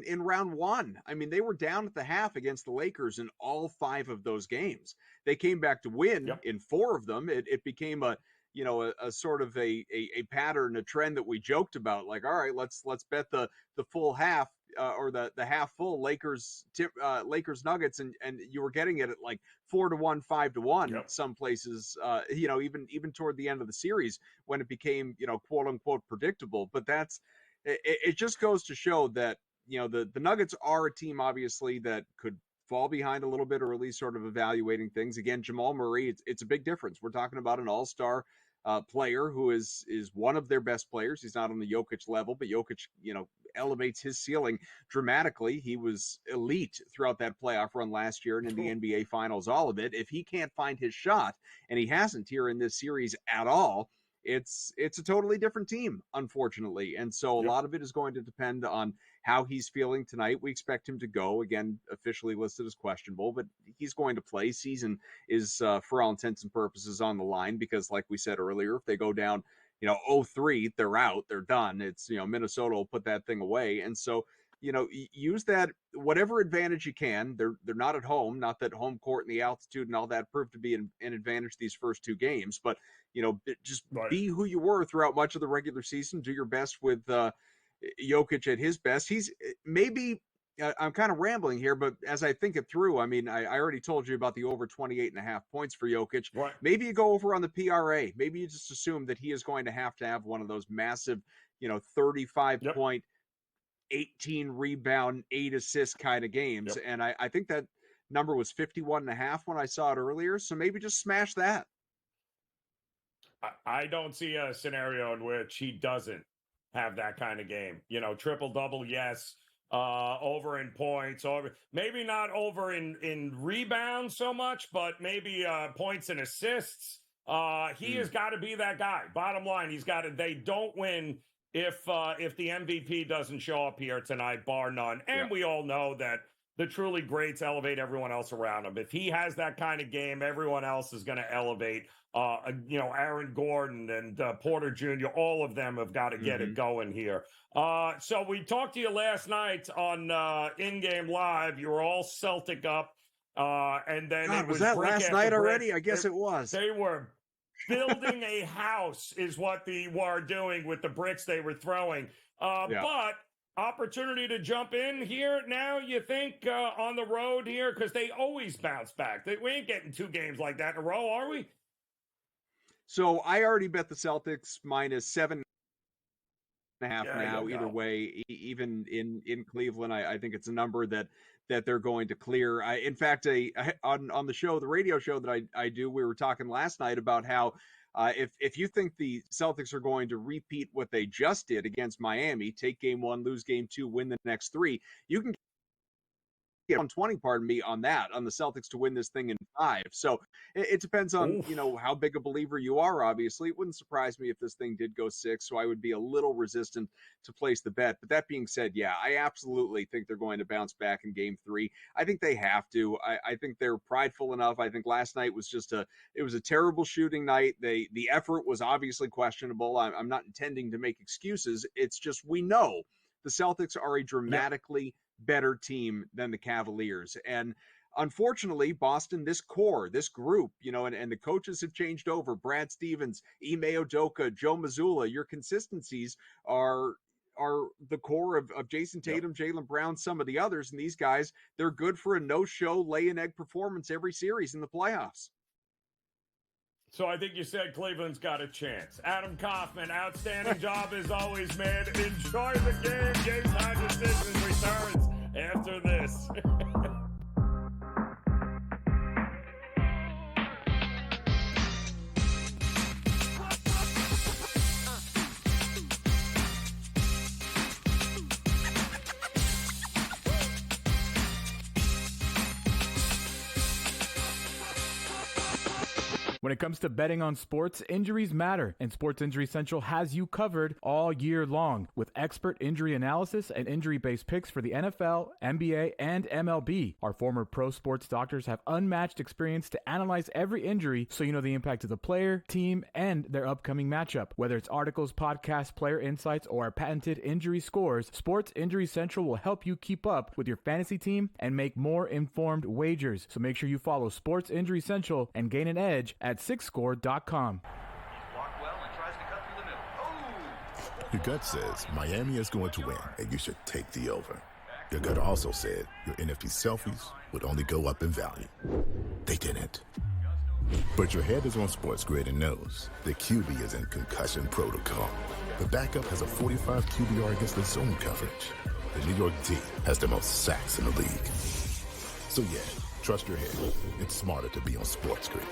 [SPEAKER 15] In round 1. I mean, they were down at the half against the Lakers in all 5 of those games. They came back to win in 4 of them. It became a sort of a pattern, a trend that we joked about. Like, all right, let's bet the full half. Or the half full Lakers Nuggets, and you were getting it at like 4-1, 5-1. Some places, even toward the end of the series when it became quote unquote predictable. But it just goes to show that the Nuggets are a team obviously that could fall behind a little bit early, sort of evaluating things. Again, Jamal Murray, it's a big difference. We're talking about an all-star player who is one of their best players. He's not on the Jokic level, but Jokic, elevates his ceiling dramatically. He was elite throughout that playoff run last year and in the NBA Finals, all of it. If he can't find his shot, and he hasn't here in this series at all, it's a totally different team, unfortunately. And so a lot of it is going to depend on how he's feeling tonight. We expect him to go, again, officially listed as questionable, but he's going to play. Season is, for all intents and purposes, on the line because, like we said earlier, if they go down 0-3, they're out, they're done. It's, Minnesota will put that thing away. And so, use that, whatever advantage you can. They're not at home, not that home court and the altitude and all that proved to be an advantage these first 2 games, but, just be who you were throughout much of the regular season. Do your best with Jokic at his best. He's maybe, I'm kind of rambling here, but as I think it through, I mean, I already told you about the over 28.5 points for Jokic. Maybe you go over on the PRA. Maybe you just assume that he is going to have one of those massive, 35 point, 18 rebound, 8 assist kind of games. And I think that number was 51.5 when I saw it earlier. So maybe just smash that.
[SPEAKER 4] I don't see a scenario in which he doesn't have that kind of game. Triple-double, yes. Over in points, over maybe not over in rebounds so much, but maybe points and assists. He has got to be that guy. Bottom line, he's got to. They don't win if the MVP doesn't show up here tonight, bar none. And we all know that the truly greats elevate everyone else around him. If he has that kind of game, everyone else is going to elevate. Aaron Gordon and Porter Jr., all of them have got to get it going here. So we talked to you last night on In-Game Live. You were all Celtic up. And then
[SPEAKER 15] God,
[SPEAKER 4] it
[SPEAKER 15] was that last night
[SPEAKER 4] brick.
[SPEAKER 15] already? I guess it was.
[SPEAKER 4] They were building a house is what they were doing with the bricks they were throwing. But opportunity to jump in here now, you think, on the road here? Because they always bounce back. We ain't getting 2 games like that in a row, are we?
[SPEAKER 15] So I already bet the Celtics minus 7.5 now. Either way, even in Cleveland, I think it's a number that they're going to clear. In fact, on the show, the radio show that I do, we were talking last night about how if you think the Celtics are going to repeat what they just did against Miami, take game 1, lose game 2, win the next 3, you can get on 20, on that, on the Celtics to win this thing in 5. So it depends on, how big a believer you are, obviously. It wouldn't surprise me if this thing did go 6, so I would be a little resistant to place the bet. But that being said, I absolutely think they're going to bounce back in game 3. I think they have to. I think they're prideful enough. I think last night was it was a terrible shooting night. The effort was obviously questionable. I'm not intending to make excuses. It's just, we know the Celtics are a dramatically better team than the Cavaliers. And unfortunately, Boston, this core, this group, and the coaches have changed over. Brad Stevens, Ime Udoka, Joe Mazzulla, your consistencies are the core of Jason Tatum, Jaylen Brown, some of the others. And these guys, they're good for a no-show, lay-an-egg performance every series in the playoffs.
[SPEAKER 4] So I think you said Cleveland's got a chance. Adam Kaufman, outstanding job as always, man. Enjoy the game. Game Time Decisions returns after this.
[SPEAKER 16] When it comes to betting on sports, injuries matter, and Sports Injury Central has you covered all year long with expert injury analysis and injury-based picks for the NFL, NBA, and MLB. Our former pro sports doctors have unmatched experience to analyze every injury so you know the impact of the player, team, and their upcoming matchup. Whether it's articles, podcasts, player insights, or our patented injury scores, Sports Injury Central will help you keep up with your fantasy team and make more informed wagers. So make sure you follow Sports Injury Central and gain an edge at sixscore.com.
[SPEAKER 17] Your gut says Miami is going to win, and you should take the over. Your gut also said your NFT selfies would only go up in value. They didn't. But your head is on SportsGrid and knows the QB is in concussion protocol. The backup has a 45 QBR against the zone coverage. The New York D has the most sacks in the league. So yeah, trust your head. It's smarter to be on SportsGrid.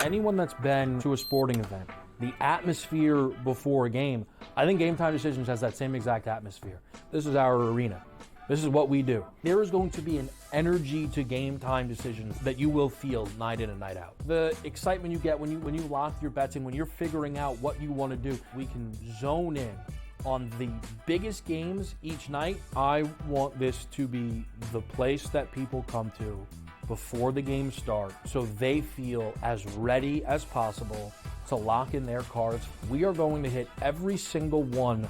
[SPEAKER 18] Anyone that's been to a sporting event, the atmosphere before a game, I think Game Time Decisions has that same exact atmosphere. This is our arena. This is what we do. There is going to be an energy to Game Time Decisions that you will feel night in and night out. The excitement you get when you lock your bets in, when you're figuring out what you want to do, we can zone in on the biggest games each night. I want this to be the place that people come to before the games start so they feel as ready as possible to lock in their cards. We are going to hit every single one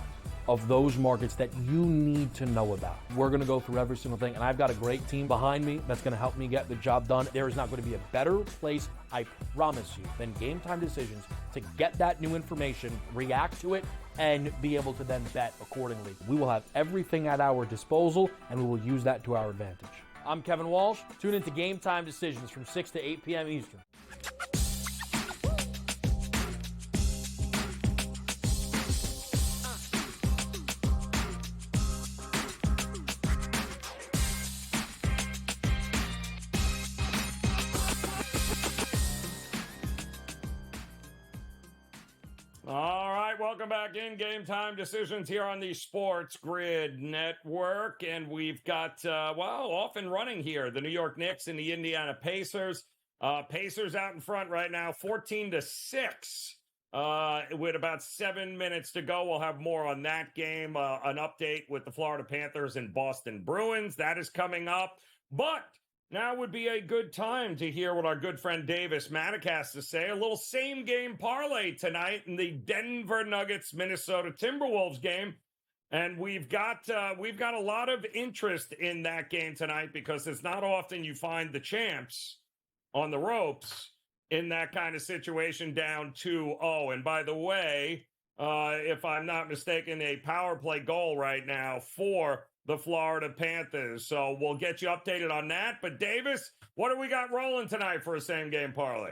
[SPEAKER 18] of those markets that you need to know about. We're going to go through every single thing, and I've got a great team behind me that's going to help me get the job done. There is not going to be a better place, I promise you, than Game Time Decisions to get that new information, react to it, and be able to then bet accordingly. We will have everything at our disposal, and we will use that to our advantage. I'm Kevin Walsh. Tune into Game Time Decisions from 6 to 8 p.m. Eastern.
[SPEAKER 4] welcome back in. Game Time Decisions here on the Sports Grid Network. And we've got, off and running here, the New York Knicks and the Indiana Pacers. Pacers out in front right now, 14-6. With about 7 minutes to go, we'll have more on that game. An update with the Florida Panthers and Boston Bruins. That is coming up. But now would be a good time to hear what our good friend Davis Maddock has to say. A little same-game parlay tonight in the Denver Nuggets Minnesota Timberwolves game, and we've got a lot of interest in that game tonight because it's not often you find the champs on the ropes in that kind of situation, down 2-0. And by the way, if I'm not mistaken, a power play goal right now for the Florida Panthers. So we'll get you updated on that. But Davis, what do we got rolling tonight for a same game parlay?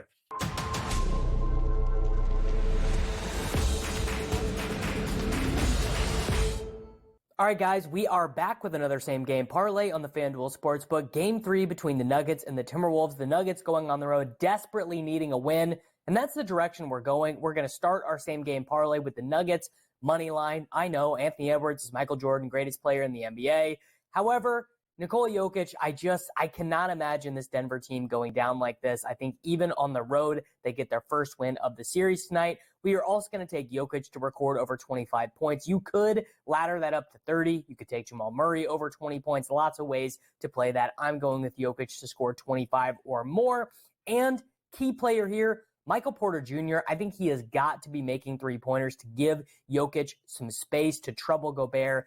[SPEAKER 19] All right, guys, we are back with another same game parlay on the FanDuel Sportsbook. Game 3 between the Nuggets and the Timberwolves. The Nuggets going on the road, desperately needing a win. And that's the direction we're going. We're going to start our same game parlay with the Nuggets money line. I know Anthony Edwards is Michael Jordan, greatest player in the NBA. However, Nikola Jokic, I cannot imagine this Denver team going down like this. I think even on the road, they get their first win of the series tonight. We are also going to take Jokic to record over 25 points. You could ladder that up to 30. You could take Jamal Murray over 20 points. Lots of ways to play that. I'm going with Jokic to score 25 or more. And key player here, Michael Porter Jr., I think he has got to be making three-pointers to give Jokic some space to trouble Gobert,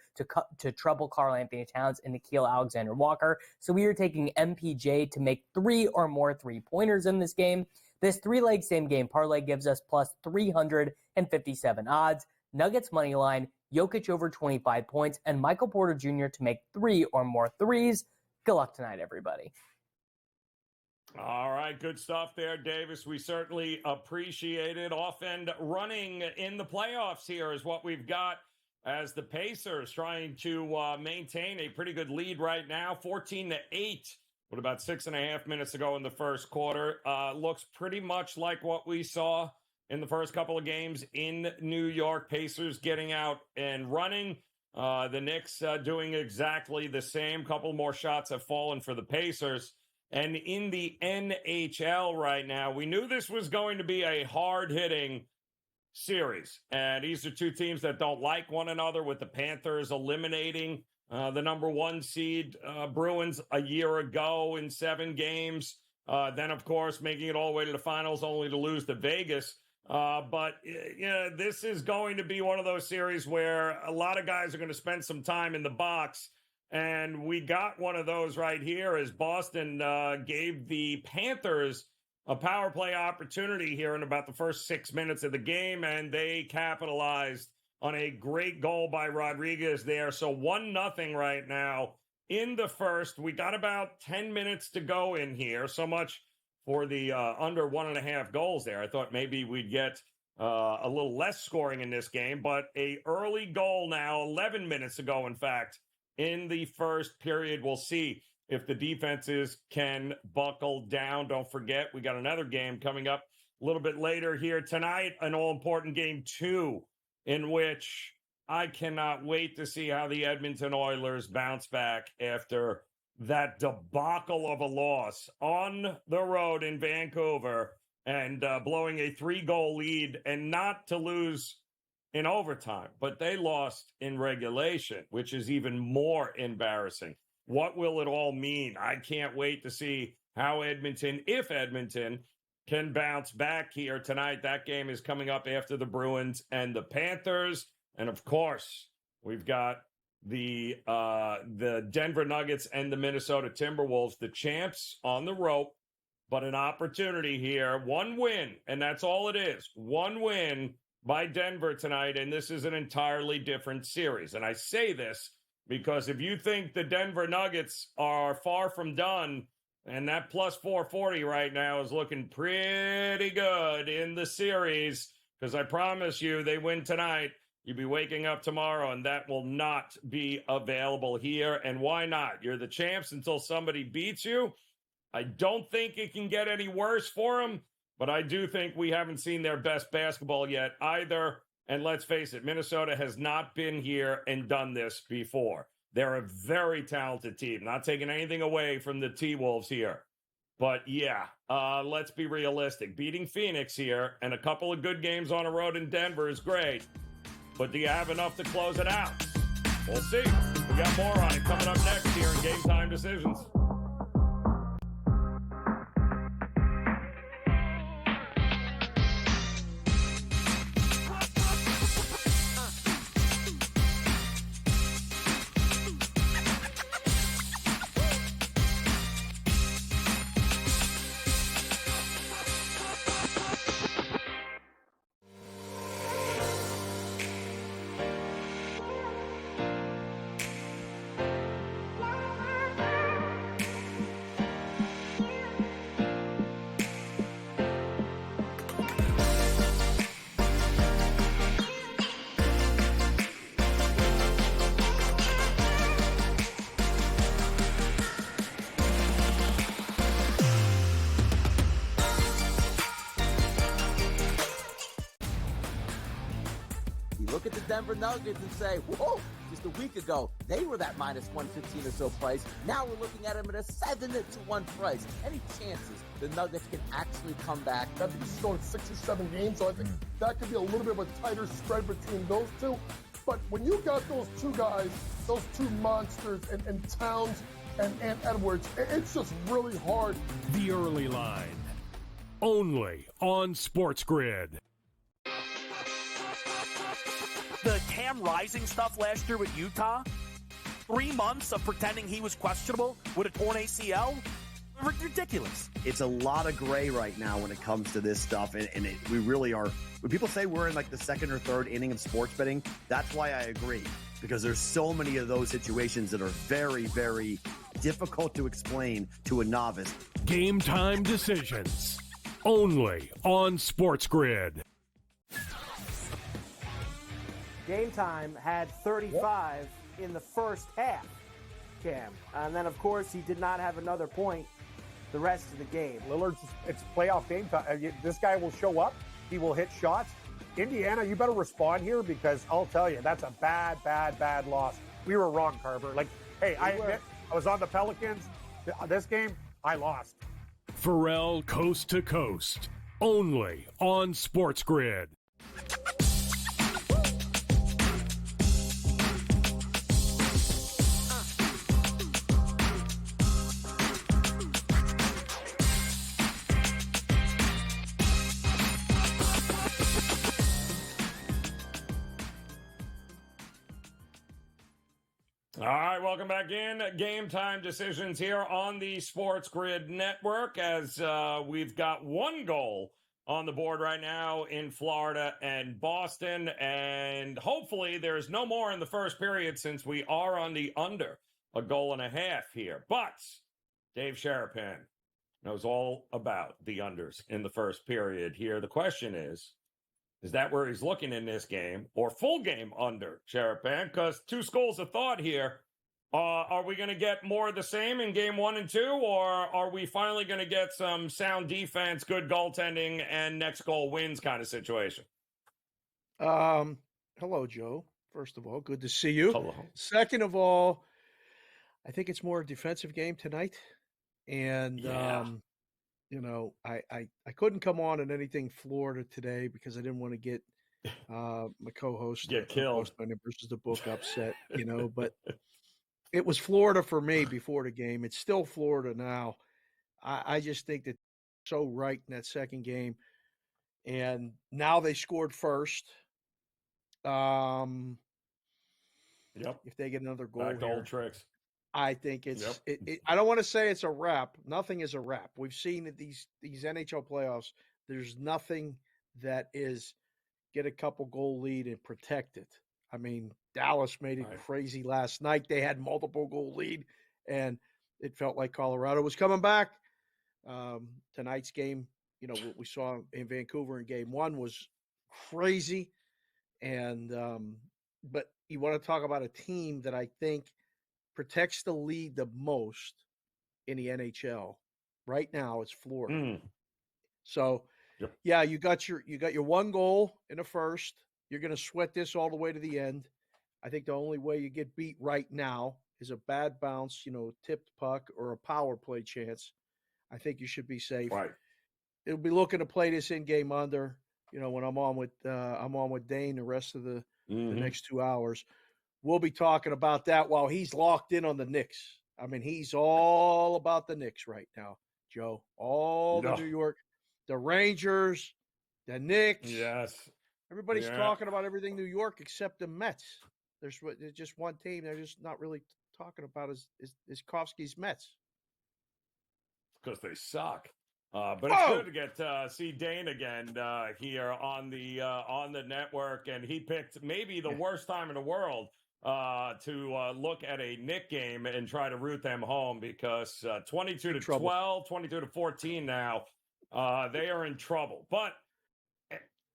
[SPEAKER 19] to trouble Karl Anthony Towns and Nickeil Alexander-Walker. So we are taking MPJ to make 3 or more three-pointers in this game. This 3-leg same-game parlay gives us plus 357 odds. Nuggets money line, Jokic over 25 points, and Michael Porter Jr. to make 3 or more threes. Good luck tonight, everybody.
[SPEAKER 4] All right, good stuff there, Davis. We certainly appreciate it. Off and running in the playoffs here is what we've got as the Pacers trying to maintain a pretty good lead right now, 14-8, with about 6.5 minutes to go in the first quarter. Looks pretty much like what we saw in the first couple of games in New York. Pacers getting out and running. The Knicks doing exactly the same. Couple more shots have fallen for the Pacers. And in the NHL right now, we knew this was going to be a hard-hitting series. And these are two teams that don't like one another, with the Panthers eliminating the number 1 seed Bruins a year ago in 7 games. Then, of course, making it all the way to the finals only to lose to Vegas. But this is going to be one of those series where a lot of guys are going to spend some time in the box. And we got one of those right here as Boston gave the Panthers a power play opportunity here in about the first 6 minutes of the game, and they capitalized on a great goal by Rodriguez there. So 1-0 right now in the first. We got about 10 minutes to go in here. So much for the under 1.5 goals there. I thought maybe we'd get a little less scoring in this game, but a early goal now, 11 minutes to go, in fact, in the first period. We'll see if the defenses can buckle down. Don't forget, we got another game coming up a little bit later here tonight, an all-important game 2, in which I cannot wait to see how the Edmonton Oilers bounce back after that debacle of a loss on the road in Vancouver and blowing a 3-goal lead, and not to lose in overtime, but they lost in regulation, which is even more embarrassing. What will it all mean? I can't wait to see how Edmonton, if Edmonton, can bounce back here tonight. That game is coming up after the Bruins and the Panthers. And of course, we've got the Denver Nuggets and the Minnesota Timberwolves, the champs on the rope, but an opportunity here. 1 win, and that's all it is. 1 win by Denver tonight, and this is an entirely different series. And I say this because if you think the Denver Nuggets are far from done, and that plus 440 right now is looking pretty good in the series, because I promise you, they win tonight, you'll be waking up tomorrow, and that will not be available here. And why not? You're the champs until somebody beats you. I don't think it can get any worse for them, but I do think we haven't seen their best basketball yet either. And let's face it, Minnesota has not been here and done this before. They're a very talented team. Not taking anything away from the T-Wolves here. But yeah, let's be realistic. Beating Phoenix here and a couple of good games on the road in Denver is great. But do you have enough to close it out? We'll see. We got more on it coming up next here in Game Time Decisions.
[SPEAKER 6] Look at the Denver Nuggets and say, whoa, just a week ago, they were that minus 115 or so price. Now we're looking at them at a 7-1 price. Any chances the Nuggets can actually come back?
[SPEAKER 13] I think this is going 6 or 7 games, so I think that could be a little bit of a tighter spread between those two. But when you got those two guys, those two monsters, and Towns and Edwards, it's just really hard.
[SPEAKER 3] The early line, only on SportsGrid.
[SPEAKER 10] The Cam Rising stuff last year with Utah, 3 months of pretending he was questionable with a torn ACL, ridiculous.
[SPEAKER 11] It's a lot of gray right now when it comes to this stuff, and we really are. When people say we're in like the second or third inning of sports betting, that's why I agree, because there's so many of those situations that are very, very difficult to explain to a novice.
[SPEAKER 3] Game Time Decisions, only on SportsGrid.
[SPEAKER 12] Game Time had 35 in the first half, Cam. And then, of course, he did not have another point the rest of the game.
[SPEAKER 9] Lillard's, it's playoff game time. This guy will show up. He will hit shots. Indiana, you better respond here, because I'll tell you, that's a bad, bad, bad loss. We were wrong, Carver. Like, hey, I admit, I was on the Pelicans. This game, I lost.
[SPEAKER 3] Pharrell Coast to Coast, only on SportsGrid.
[SPEAKER 4] All right, welcome back in. Game Time Decisions here on the SportsGrid Network, as we've got one goal on the board right now in Florida and Boston, and hopefully there's no more in the first period, since we are on the under a goal and a half here. But Dave Sharapan knows all about the unders in the first period here. The question is that where he's looking in this game, or full game under, Sharapan? Because two schools of thought here. Are we going to get more of the same in game 1 and 2, or are we finally going to get some sound defense, good goaltending, and next goal wins kind of situation?
[SPEAKER 20] Hello, Joe. First of all, good to see you.
[SPEAKER 4] Hello.
[SPEAKER 20] Second of all, I think it's more a defensive game tonight. And, you know, I couldn't come on in anything Florida today because I didn't want to get my co-host
[SPEAKER 4] get killed
[SPEAKER 20] versus the book upset, you know, but it was Florida for me before the game. It's still Florida now. I just think that so right in that second game. And now they scored first.
[SPEAKER 4] Yep.
[SPEAKER 20] If they get another goal,
[SPEAKER 4] back to old tricks.
[SPEAKER 20] I think it's. I don't want to say it's a wrap. Nothing is a wrap. We've seen that these NHL playoffs. There's nothing that is get a couple goal lead and protect it. I mean, Dallas made it crazy last night. They had multiple goal lead, and it felt like Colorado was coming back. Tonight's game, you know, what we saw in Vancouver in game 1 was crazy. And but you want to talk about a team that I think protects the lead the most in the NHL right now, it's Florida. So yeah, you got your one goal in the first. You're going to sweat this all the way to the end. I think the only way you get beat right now is a bad bounce, tipped puck or a power play chance. I think you should be safe.
[SPEAKER 4] Right.
[SPEAKER 20] It'll be looking to play this in game under. When I'm on with Dane the rest of the next 2 hours, we'll be talking about that while he's locked in on the Knicks. I mean, he's all about the Knicks right now, Joe. All the New York, the Rangers, the Knicks.
[SPEAKER 4] Yes.
[SPEAKER 20] Everybody's talking about everything New York except the Mets. There's just one team they're just not really talking about is Kofsky's Mets.
[SPEAKER 4] Because they suck. But it's good to get see Dane again here on the network, and he picked maybe the worst time in the world to look at a Knick game and try to root them home because 22-12, 22-14 now, they are in trouble. But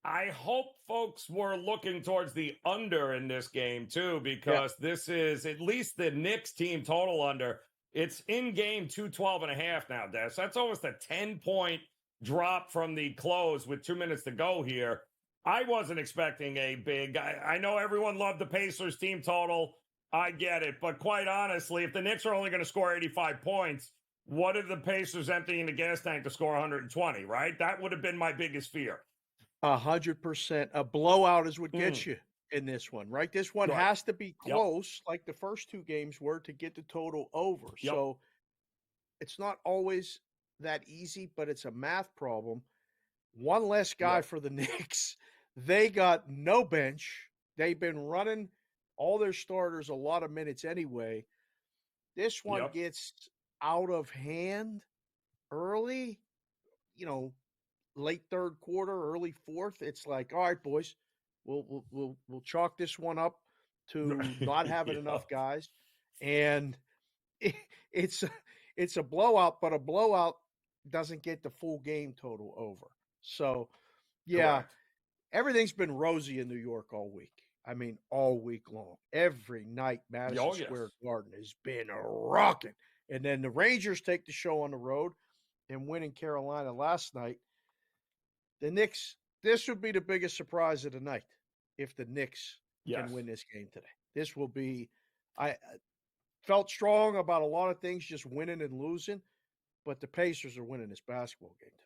[SPEAKER 4] I hope folks were looking towards the under in this game too, because this is at least the Knicks team total under. It's in game 212.5 now, Des. That's almost a 10-point drop from the close with 2 minutes to go here. I wasn't expecting a big. I know everyone loved the Pacers team total. I get it. But quite honestly, if the Knicks are only going to score 85 points, what are the Pacers emptying the gas tank to score 120, right? That would have been my biggest fear.
[SPEAKER 20] 100%. A blowout is what gets you in this one, right? This one has to be close, like the first two games were, to get the total over. So it's not always that easy, but it's a math problem. One less guy for the Knicks. They got no bench. They've been running all their starters a lot of minutes anyway. This one gets out of hand early, late third quarter, early fourth. It's like, all right, boys, we'll chalk this one up to not having enough guys, and it's a blowout, but a blowout doesn't get the full game total over. So, everything's been rosy in New York all week. I mean, all week long. Every night, Madison Square Garden has been rocking. And then the Rangers take the show on the road and win in Carolina last night. The Knicks, this would be the biggest surprise of the night if the Knicks can win this game today. This will be – I felt strong about a lot of things, just winning and losing, but the Pacers are winning this basketball game today.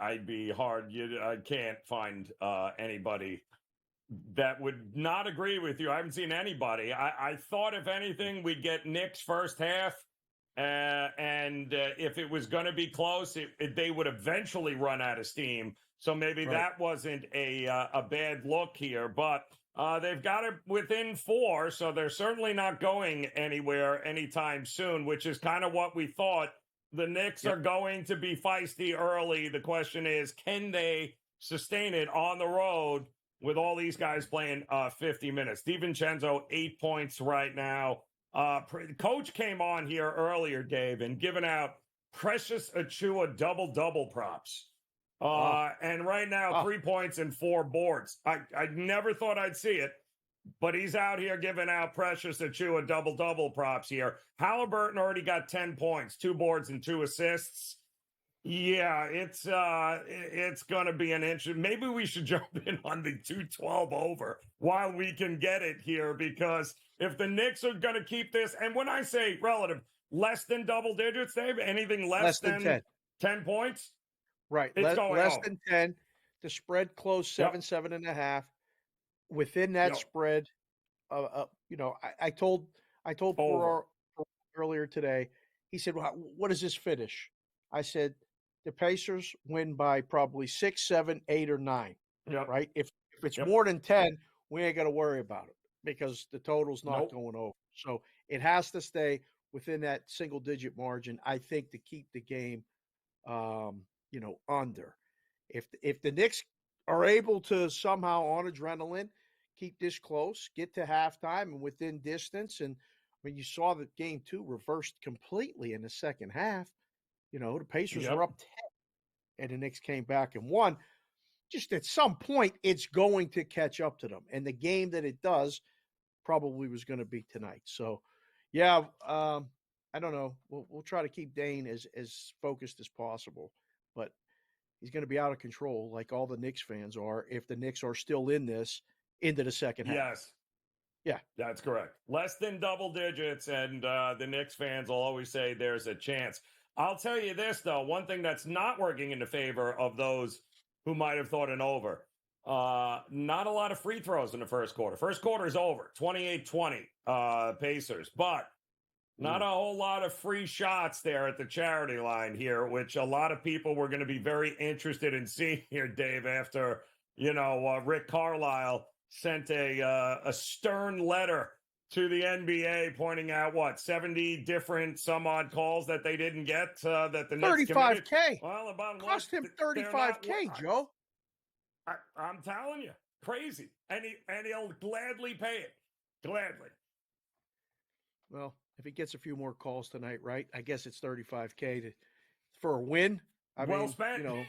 [SPEAKER 4] I'd be hard. I can't find anybody that would not agree with you. I haven't seen anybody. I thought, if anything, we'd get Knicks first half, and if it was going to be close, they would eventually run out of steam. So maybe that wasn't a bad look here. But they've got it within 4, so they're certainly not going anywhere anytime soon, which is kind of what we thought. The Knicks are going to be feisty early. The question is, can they sustain it on the road with all these guys playing 50 minutes? DiVincenzo, 8 points right now. Coach came on here earlier, Dave, and given out Precious Achiuwa double-double props. And right now, 3 points and 4 boards. I never thought I'd see it. But he's out here giving out Precious Achiuwa double-double props here. Halliburton already got 10 points, 2 boards and 2 assists. Yeah, it's going to be an interesting. Maybe we should jump in on the 212 over while we can get it here, because if the Knicks are going to keep this, and when I say relative, less than double digits, Dave, anything less than 10 points?
[SPEAKER 20] Right,
[SPEAKER 4] it's going
[SPEAKER 20] less
[SPEAKER 4] over.
[SPEAKER 20] than 10. The spread closed 7.5. Within that spread, I told Farrar earlier today. He said, well, "What does this finish?" I said, "The Pacers win by probably 6, 7, 8, or 9." Right? If it's more than 10, we ain't got to worry about it because the total's not going over. So it has to stay within that single-digit margin, I think, to keep the game, under. If the Knicks are able to somehow, on adrenaline, keep this close, get to halftime and within distance. And when you saw that game 2 reversed completely in the second half, the Pacers were up 10 and the Knicks came back and won. Just at some point, it's going to catch up to them. And the game that it does probably was going to be tonight. So, I don't know. We'll try to keep Dane as focused as possible. But he's going to be out of control like all the Knicks fans are if the Knicks are still in this into the second half.
[SPEAKER 4] Yes.
[SPEAKER 20] Yeah.
[SPEAKER 4] That's correct. Less than double digits, and the Knicks fans will always say there's a chance. I'll tell you this, though. One thing that's not working in the favor of those who might have thought an over. Not a lot of free throws in the first quarter. First quarter is over, 28-20 Pacers. But not a whole lot of free shots there at the charity line here, which a lot of people were going to be very interested in seeing here, Dave, after, Rick Carlisle sent a stern letter to the NBA pointing out, 70 different some odd calls that they didn't get, that the Knicks committed.
[SPEAKER 20] $35K.
[SPEAKER 4] Well, about
[SPEAKER 20] cost him $35K, Joe.
[SPEAKER 4] I'm telling you, crazy. And he'll gladly pay it. Gladly.
[SPEAKER 20] Well, if he gets a few more calls tonight, right? I guess it's $35K for a win.
[SPEAKER 4] Well spent. Well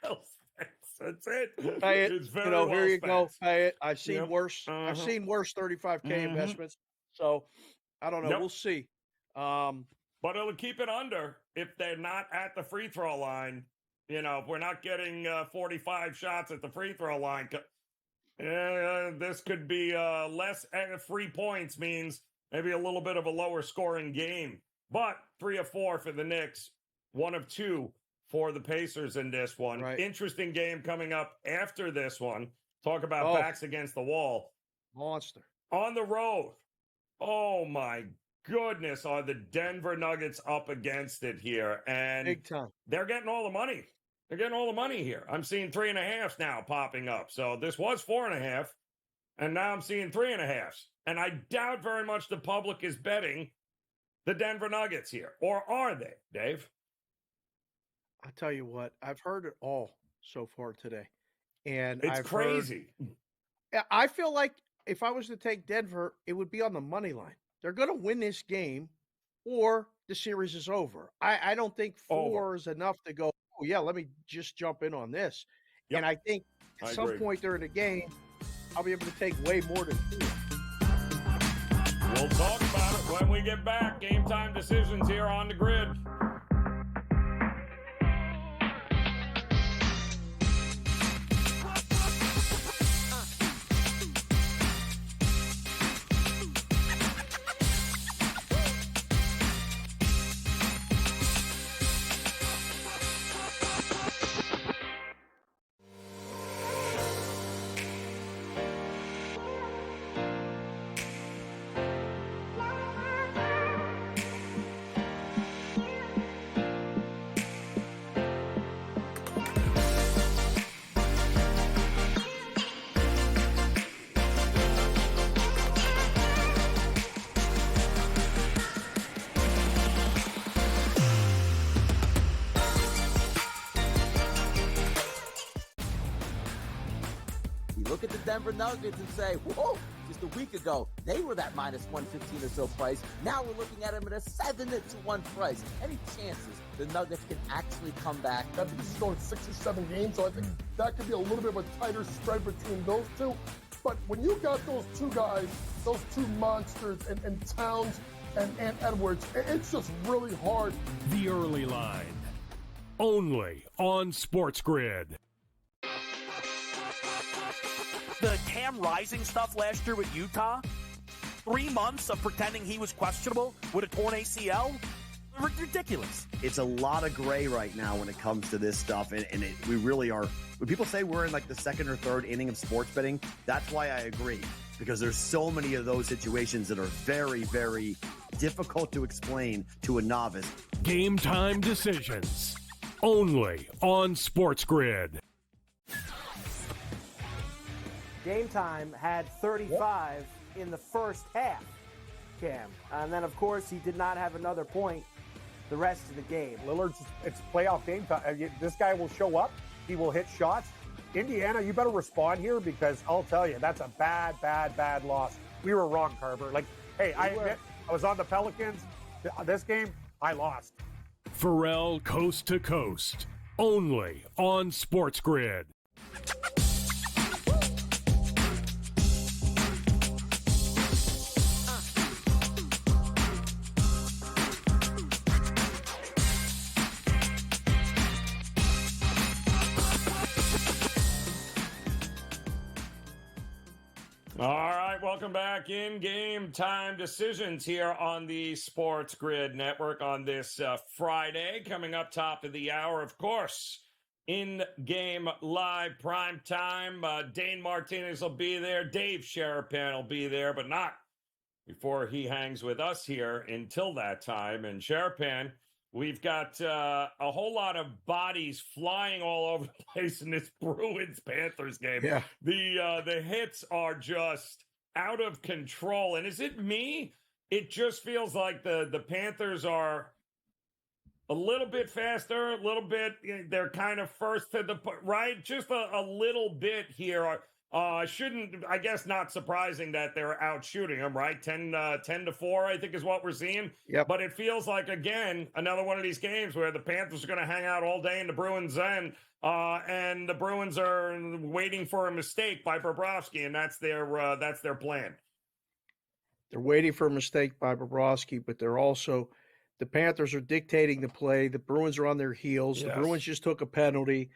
[SPEAKER 4] spent. That's it.
[SPEAKER 20] Pay it.
[SPEAKER 4] It's very
[SPEAKER 20] here you go. Pay it. I've seen
[SPEAKER 4] Yep.
[SPEAKER 20] worse. I've seen worse $35K investments. So I don't know.
[SPEAKER 4] Yep.
[SPEAKER 20] We'll see.
[SPEAKER 4] But it'll keep it under if they're not at the free throw line. If we're not getting 45 shots at the free throw line, this could be less free points, means maybe a little bit of a lower scoring game. But 3 of 4 for the Knicks, 1 of 2 for the Pacers in this one.
[SPEAKER 20] Right.
[SPEAKER 4] Interesting game coming up after this one. Talk about backs against the wall.
[SPEAKER 20] Monster.
[SPEAKER 4] On the road. Oh, my goodness, are the Denver Nuggets up against it here. And
[SPEAKER 20] big time.
[SPEAKER 4] They're getting all the money. They're getting all the money here. I'm seeing 3.5 now popping up. So this was 4.5, and now I'm seeing 3.5. And I doubt very much the public is betting the Denver Nuggets here. Or are they, Dave?
[SPEAKER 20] I'll tell you what, I've heard it all so far today. And
[SPEAKER 4] it's crazy.
[SPEAKER 20] I feel like if I was to take Denver, it would be on the money line. They're going to win this game or the series is over. I don't think 4 is enough to go, oh, yeah, let me just jump in on this. Yep. And I think at some point during the game, I'll be able to take way more than 2.
[SPEAKER 4] We'll talk about it when we get back. Game time decisions here on the grid.
[SPEAKER 6] Look at the Denver Nuggets and say, whoa, just a week ago, they were that minus 115 or so price. Now we're looking at them at a 7-1 price. Any chances the Nuggets can actually come back?
[SPEAKER 13] I think this is going 6 or 7 games, so I think that could be a little bit of a tighter spread between those two. But when you got those two guys, those two monsters, and Towns and Edwards, it's just really hard.
[SPEAKER 3] The early line, only on SportsGrid.
[SPEAKER 10] The Cam Rising stuff last year with Utah, 3 months of pretending he was questionable with a torn ACL, ridiculous.
[SPEAKER 11] It's a lot of gray right now when it comes to this stuff, and we really are. When people say we're in like the second or third inning of sports betting, that's why I agree, because there's so many of those situations that are very, very difficult to explain to a novice.
[SPEAKER 3] Game time decisions, only on SportsGrid.
[SPEAKER 12] Game Time had 35 in the first half, Cam. And then, of course, he did not have another point the rest of the game.
[SPEAKER 9] Lillard's, it's playoff game time. This guy will show up. He will hit shots. Indiana, you better respond here, because I'll tell you, that's a bad, bad, bad loss. We were wrong, Carver. Like, hey, I admit, I was on the Pelicans. This game, I lost.
[SPEAKER 3] Pharrell Coast to Coast, only on SportsGrid.
[SPEAKER 4] All right, welcome back in Game Time Decisions here on the Sports Grid Network on this Friday. Coming up top of the hour, of course, in-game live prime time. Dane Martinez will be there. Dave Sherapan will be there, but not before he hangs with us here until that time. And Sherapan, we've got a whole lot of bodies flying all over the place in this Bruins-Panthers game.
[SPEAKER 20] Yeah.
[SPEAKER 4] The hits are just out of control. And is it me? It just feels like the Panthers are a little bit faster, a little bit. They're kind of first to the right, just a little bit here. I guess not surprising that they're out shooting them, right? 10-4, I think is what we're seeing.
[SPEAKER 20] Yep.
[SPEAKER 4] But it feels like, again, another one of these games where the Panthers are going to hang out all day in the Bruins' end, and the Bruins are waiting for a mistake by Bobrovsky, and that's their plan.
[SPEAKER 20] They're waiting for a mistake by Bobrovsky, but they're also the Panthers are dictating the play. The Bruins are on their heels.
[SPEAKER 4] Yes.
[SPEAKER 20] The Bruins just took a penalty.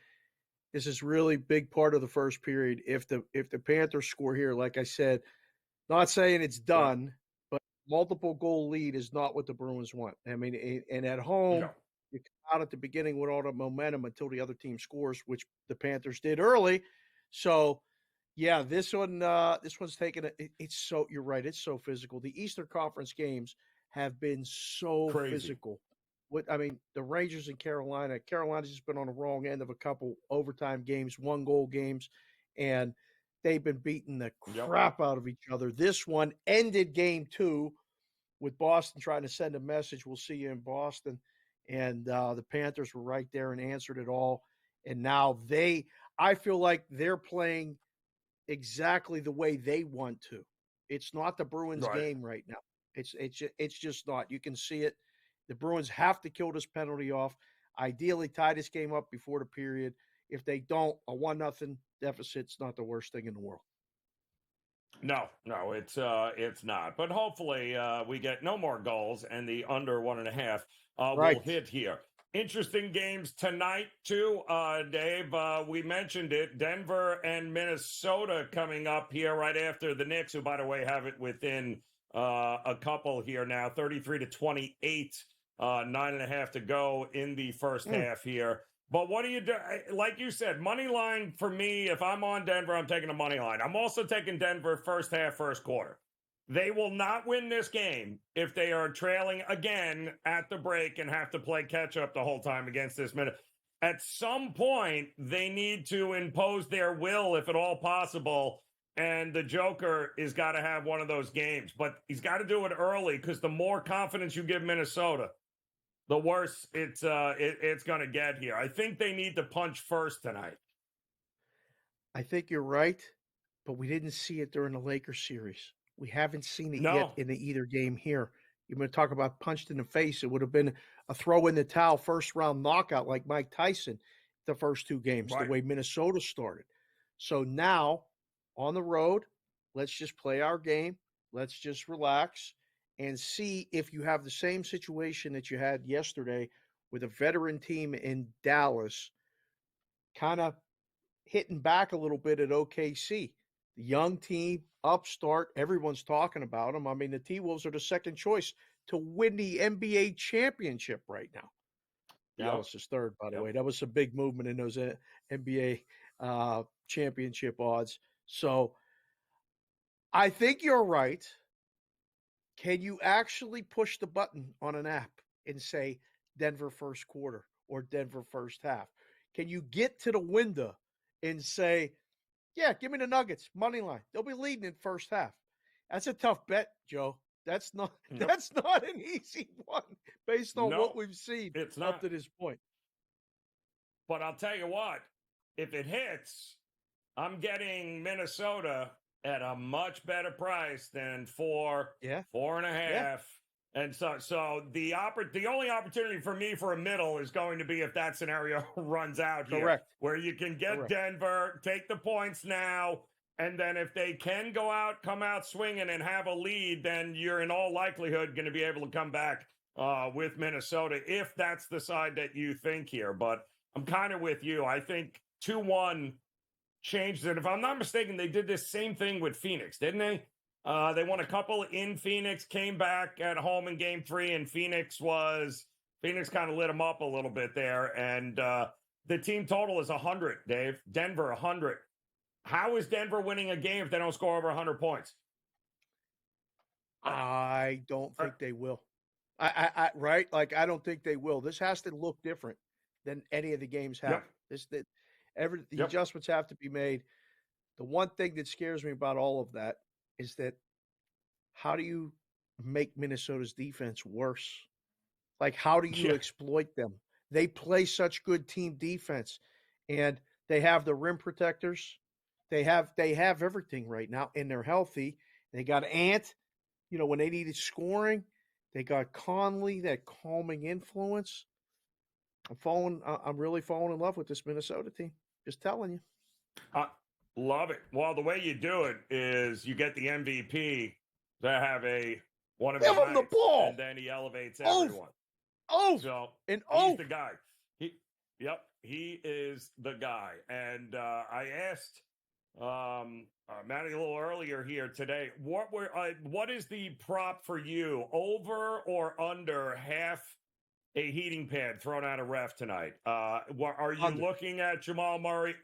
[SPEAKER 20] This is really big part of the first period. If the Panthers score here, like I said, not saying it's done, but multiple goal lead is not what the Bruins want. I mean, and at home, you come out at the beginning with all the momentum until the other team scores, which the Panthers did early. So, yeah, this one's taken. It's so, you're right. It's so physical. The Eastern Conference games have been so physical. The Rangers in Carolina's just been on the wrong end of a couple overtime games, 1-goal games, and they've been beating the crap out of each other. This one ended game 2 with Boston trying to send a message, we'll see you in Boston. And the Panthers were right there and answered it all. And now I feel like they're playing exactly the way they want to. It's not the Bruins game right now. It's just not. You can see it. The Bruins have to kill this penalty off. Ideally, tie this game up before the period. If they don't, a 1-0 deficit's not the worst thing in the world.
[SPEAKER 4] No, it's not. But hopefully we get no more goals and the under 1.5 will hit here. Interesting games tonight, too, Dave. We mentioned it. Denver and Minnesota coming up here right after the Knicks, who, by the way, have it within a couple here now, 33-28, 9.5 to go in the first half here. But what do you do? Like you said, money line for me, if I'm on Denver, I'm taking a money line. I'm also taking Denver first half, first quarter. They will not win this game if they are trailing again at the break and have to play catch up the whole time against this minute. At some point, they need to impose their will, if at all possible. And the Joker has got to have one of those games, but he's got to do it early, because the more confidence you give Minnesota, the worse it's going to get here. I think they need to punch first tonight.
[SPEAKER 20] I think you're right, but we didn't see it during the Lakers series. We haven't seen it yet in either game here. You're going to talk about punched in the face. It would have been a throw in the towel, first round knockout like Mike Tyson the first 2 games, the way Minnesota started. So now on the road, let's just play our game. Let's just relax and see if you have the same situation that you had yesterday with a veteran team in Dallas kind of hitting back a little bit at OKC. The young team, upstart, everyone's talking about them. I mean, the T-Wolves are the second choice to win the NBA championship right now. Dallas is third, by the way. That was a big movement in those NBA championship odds. So I think you're right. Can you actually push the button on an app and say Denver first quarter or Denver first half? Can you get to the window and say, yeah, give me the Nuggets, money line. They'll be leading in first half. That's a tough bet, Joe. That's not an easy one based on what we've seen up to this point.
[SPEAKER 4] But I'll tell you what, if it hits, I'm getting Minnesota at a much better price than 4.5.
[SPEAKER 20] Yeah.
[SPEAKER 4] And so the only opportunity for me for a middle is going to be if that scenario runs out here.
[SPEAKER 20] Correct.
[SPEAKER 4] Where you can get Denver, take the points now, and then if they can come out swinging and have a lead, then you're in all likelihood going to be able to come back with Minnesota, if that's the side that you think here. But I'm kind of with you. I think 2-1 changed it. If I'm not mistaken, they did this same thing with Phoenix, didn't they? They won a couple in Phoenix, came back at home in game 3, and Phoenix kind of lit them up a little bit there. And the team total is 100, Dave. Denver, 100. How is Denver winning a game if they don't score over 100 points?
[SPEAKER 20] I don't think they will. Right? Like, I don't think they will. This has to look different than any of the games have.
[SPEAKER 4] Yep.
[SPEAKER 20] The adjustments have to be made. The one thing that scares me about all of that is that how do you make Minnesota's defense worse? Like, how do you exploit them? They play such good team defense, and they have the rim protectors. They have everything right now, and they're healthy. They got Ant, when they needed scoring. They got Conley, that calming influence. I'm really falling in love with this Minnesota team. Just telling you.
[SPEAKER 4] Love it. Well, the way you do it is you get the MVP to have one of his
[SPEAKER 20] Give him the
[SPEAKER 4] nights,
[SPEAKER 20] ball,
[SPEAKER 4] and then he elevates everyone.
[SPEAKER 20] So
[SPEAKER 4] he's the guy. He is the guy. And I asked Matty a little earlier here today, what is the prop for you, over or under half a heating pad thrown at a ref tonight? Are you looking at Jamal Murray?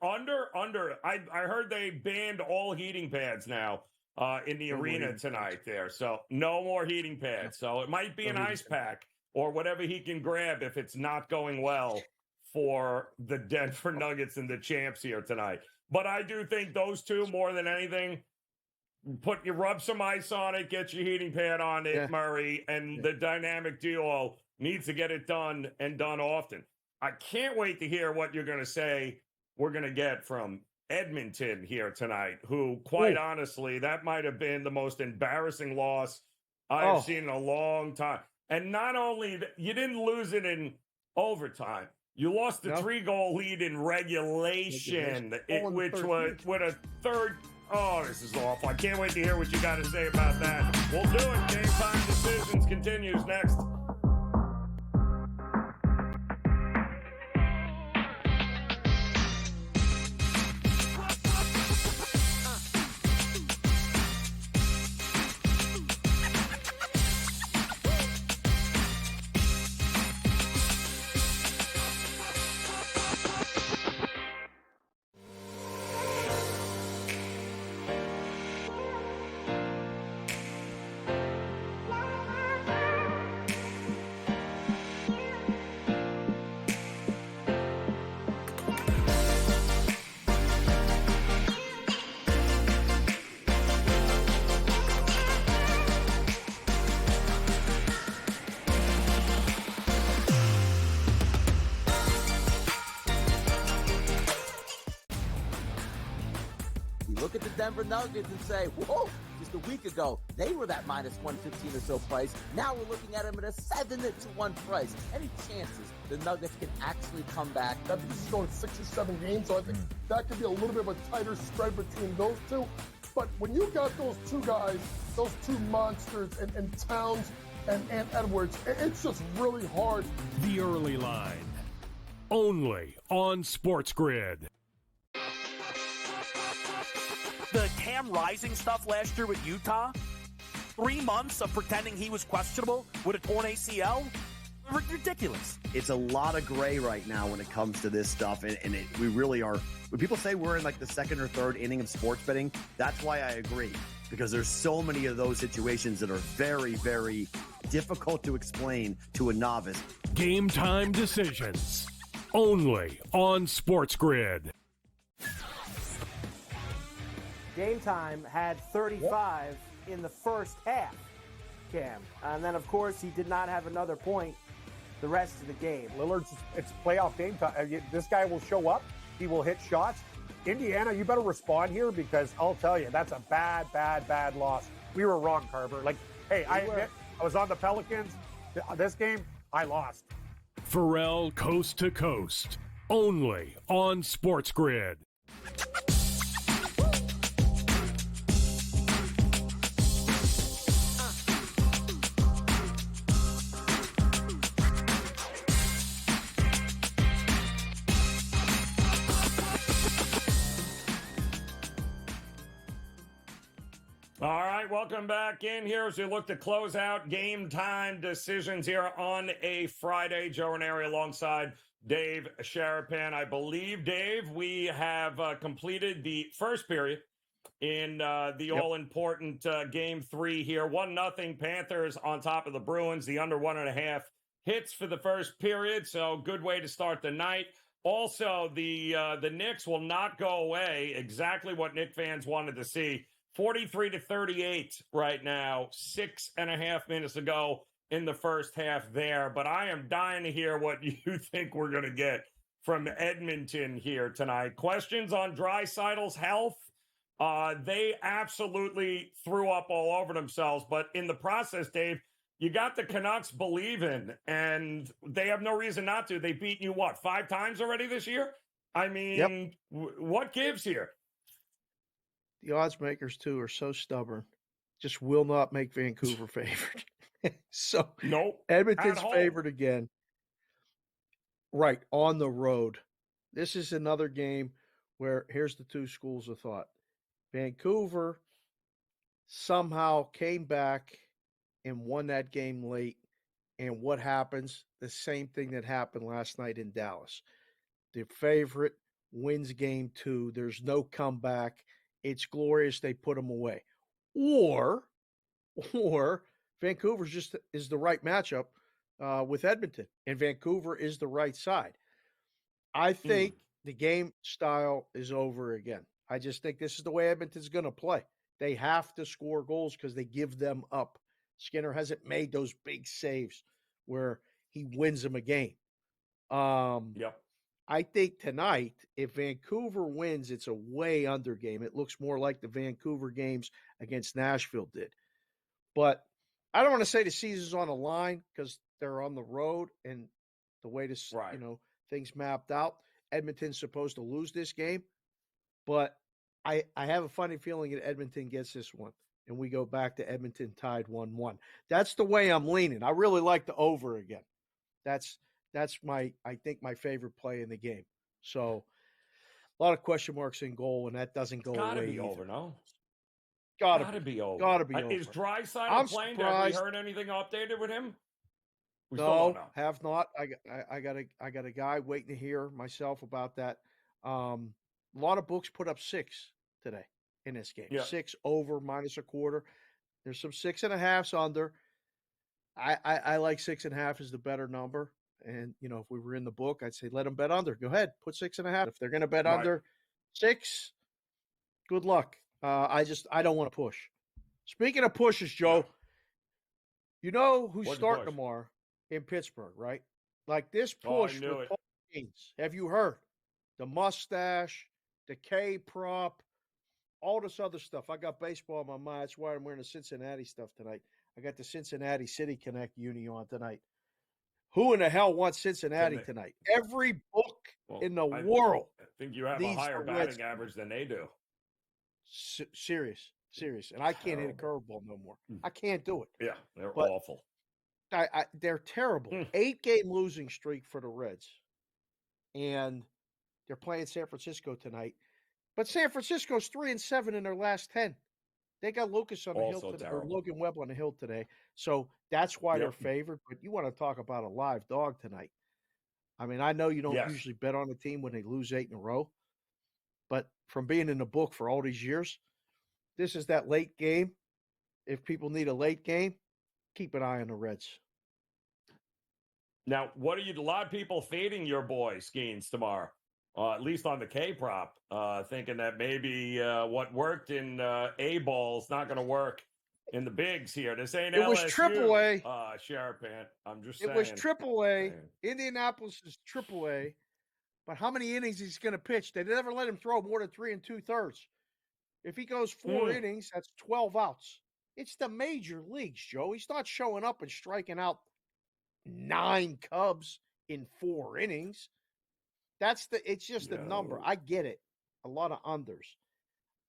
[SPEAKER 4] Under. I heard they banned all heating pads now in the arena tonight there. So no more heating pads. So it might be an ice pack or whatever he can grab if it's not going well for the Denver Nuggets and the champs here tonight. But I do think those two, more than anything, rub some ice on it, get your heating pad on it, Murray, and the dynamic duo needs to get it done and done often. I can't wait to hear what you're going to say we're going to get from Edmonton here tonight, who, quite honestly, that might have been the most embarrassing loss I've seen in a long time. And not only you didn't lose it in overtime, you lost the 3-goal lead in regulation, which was with a third. Oh, this is awful. I can't wait to hear what you got to say about that. We'll do it. Game Time Decisions continues next.
[SPEAKER 6] Look at the Denver Nuggets and say, whoa, just a week ago, they were that minus 115 or so price. Now we're looking at them at a 7-1 price. Any chances the Nuggets can actually come back?
[SPEAKER 13] I think this is going 6 or 7 games, so I think that could be a little bit of a tighter spread between those two. But when you got those two guys, those two monsters, and Towns and Edwards, it's just really hard.
[SPEAKER 3] The early line, only on SportsGrid.
[SPEAKER 10] The Cam Rising stuff last year with Utah, 3 months of pretending he was questionable with a torn ACL, ridiculous.
[SPEAKER 11] It's a lot of gray right now when it comes to this stuff, and we really are. When people say we're in like the second or third inning of sports betting, that's why I agree, because there's so many of those situations that are very, very difficult to explain to a novice.
[SPEAKER 3] Game Time Decisions, only on SportsGrid.
[SPEAKER 12] Game Time had 35 in the first half, Cam. And then, of course, he did not have another point the rest of the game.
[SPEAKER 9] Lillard's, it's playoff game time. This guy will show up. He will hit shots. Indiana, you better respond here, because I'll tell you, that's a bad loss. We were wrong, Carver. Like, hey, I admit, I was on the Pelicans. This game, I lost.
[SPEAKER 3] Pharrell Coast to Coast, only on SportsGrid.
[SPEAKER 4] right, welcome back in here as we look to close out Game Time Decisions here on a Friday. Joe Raineri alongside Dave Sharapan. I believe, Dave, we have completed the first period in the all-important Game 3 here. 1-0 Panthers on top of the Bruins. The under 1.5 hits for the first period, so good way to start the night. Also, the Knicks will not go away. Exactly what Knicks fans wanted to see. 43-38 right now, 6.5 minutes ago in the first half there. But I am dying to hear what you think we're going to get from Edmonton here tonight. Questions on Draisaitl's health? They absolutely threw up all over themselves. But in the process, Dave, you got the Canucks believing, and they have no reason not to. They've beaten you, 5 times already this year? I mean, what gives here?
[SPEAKER 20] The odds makers, too, are so stubborn. Just will not make Vancouver favored. So, Edmonton's favored again. Right, on the road. This is another game where here's the two schools of thought. Vancouver somehow came back and won that game late. And what happens? The same thing that happened last night in Dallas. The favorite wins game 2. There's no comeback. It's glorious. They put them away. Or Vancouver's just is the right matchup with Edmonton, and Vancouver is the right side. I think the game style is over again. I just think this is the way Edmonton's going to play. They have to score goals because they give them up. Skinner hasn't made those big saves where he wins them a game. I think tonight, if Vancouver wins, it's a way under game. It looks more like the Vancouver games against Nashville did. But I don't want to say the season's on the line because they're on the road and the way this, things mapped out. Edmonton's supposed to lose this game. But I have a funny feeling that Edmonton gets this one. And we go back to Edmonton tied 1-1. That's the way I'm leaning. I really like the over again. That's I think my favorite play in the game. So a lot of question marks in goal, and that doesn't go away.
[SPEAKER 4] Gotta be over, no?
[SPEAKER 20] Gotta
[SPEAKER 4] be over.
[SPEAKER 20] Gotta be over.
[SPEAKER 4] Is Draisaitl playing? Have we heard anything updated with him? We still
[SPEAKER 20] No,
[SPEAKER 4] don't know.
[SPEAKER 20] have not. I got a guy waiting to hear myself about that. A lot of books put up 6 today in this game. 6 over minus a quarter. There's some 6.5s under. I like 6.5 is the better number. And, if we were in the book, I'd say let them bet under. Go ahead, put 6.5. If they're going to bet under 6, good luck. I don't want to push. Speaking of pushes, Joe, you know who's starting tomorrow in Pittsburgh, right? Like this push with Paul Gaines. Have you heard? The mustache, the K prop, all this other stuff. I got baseball in my mind. That's why I'm wearing the Cincinnati stuff tonight. I got the Cincinnati City Connect uni on tonight. Who in the hell wants Cincinnati tonight? Every book in the world.
[SPEAKER 4] I think you have a higher batting average than they do.
[SPEAKER 20] Serious. And I can't hit a curveball no more. I can't do it.
[SPEAKER 4] Yeah, they're awful.
[SPEAKER 20] They're terrible. 8-game losing streak for the Reds. And they're playing San Francisco tonight. But San Francisco's 3-7 in their last 10. They got Lucas on the hill today, or Logan Webb on the hill today. So that's why they're favored. But you want to talk about a live dog tonight. I mean, I know you don't usually bet on a team when they lose 8 in a row. But from being in the book for all these years, this is that late game. If people need a late game, keep an eye on the Reds.
[SPEAKER 4] Now, what are you? A lot of people fading your boy Skeens tomorrow, at least on the K prop, thinking that maybe what worked in A ball is not going to work in the bigs here. This ain't LSU.
[SPEAKER 20] It was AAA.
[SPEAKER 4] Sharapan. I'm just saying.
[SPEAKER 20] It was AAA. Indianapolis is AAA. But how many innings he's going to pitch? They never let him throw more than 3 2/3. If he goes 4 innings, that's 12 outs. It's the major leagues, Joe. He's not showing up and striking out 9 Cubs in 4 innings. It's just a number. I get it. A lot of unders.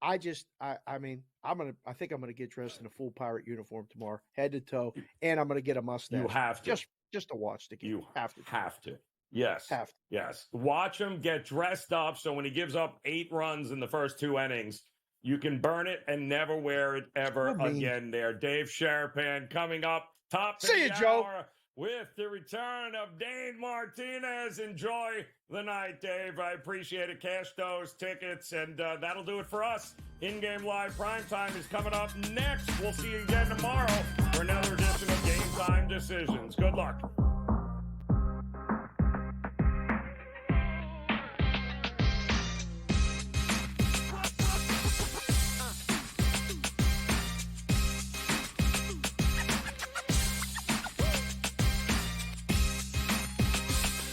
[SPEAKER 20] I think I'm gonna get dressed in a full Pirate uniform tomorrow, head to toe, and I'm gonna get a mustache.
[SPEAKER 4] You have to
[SPEAKER 20] just to watch the game.
[SPEAKER 4] You
[SPEAKER 20] have to.
[SPEAKER 4] Yes.
[SPEAKER 20] Have to.
[SPEAKER 4] Yes. Watch him get dressed up so when he gives up 8 runs in the first 2 innings, You can burn it and never wear it ever again there. Dave Sharapan coming up top of the hour with the return of Dane Martinez. Enjoy the night, Dave. I appreciate it. Cash those tickets, and that'll do it for us. In-game live primetime is coming up next. We'll see you again tomorrow for another edition of Game Time Decisions. Good luck.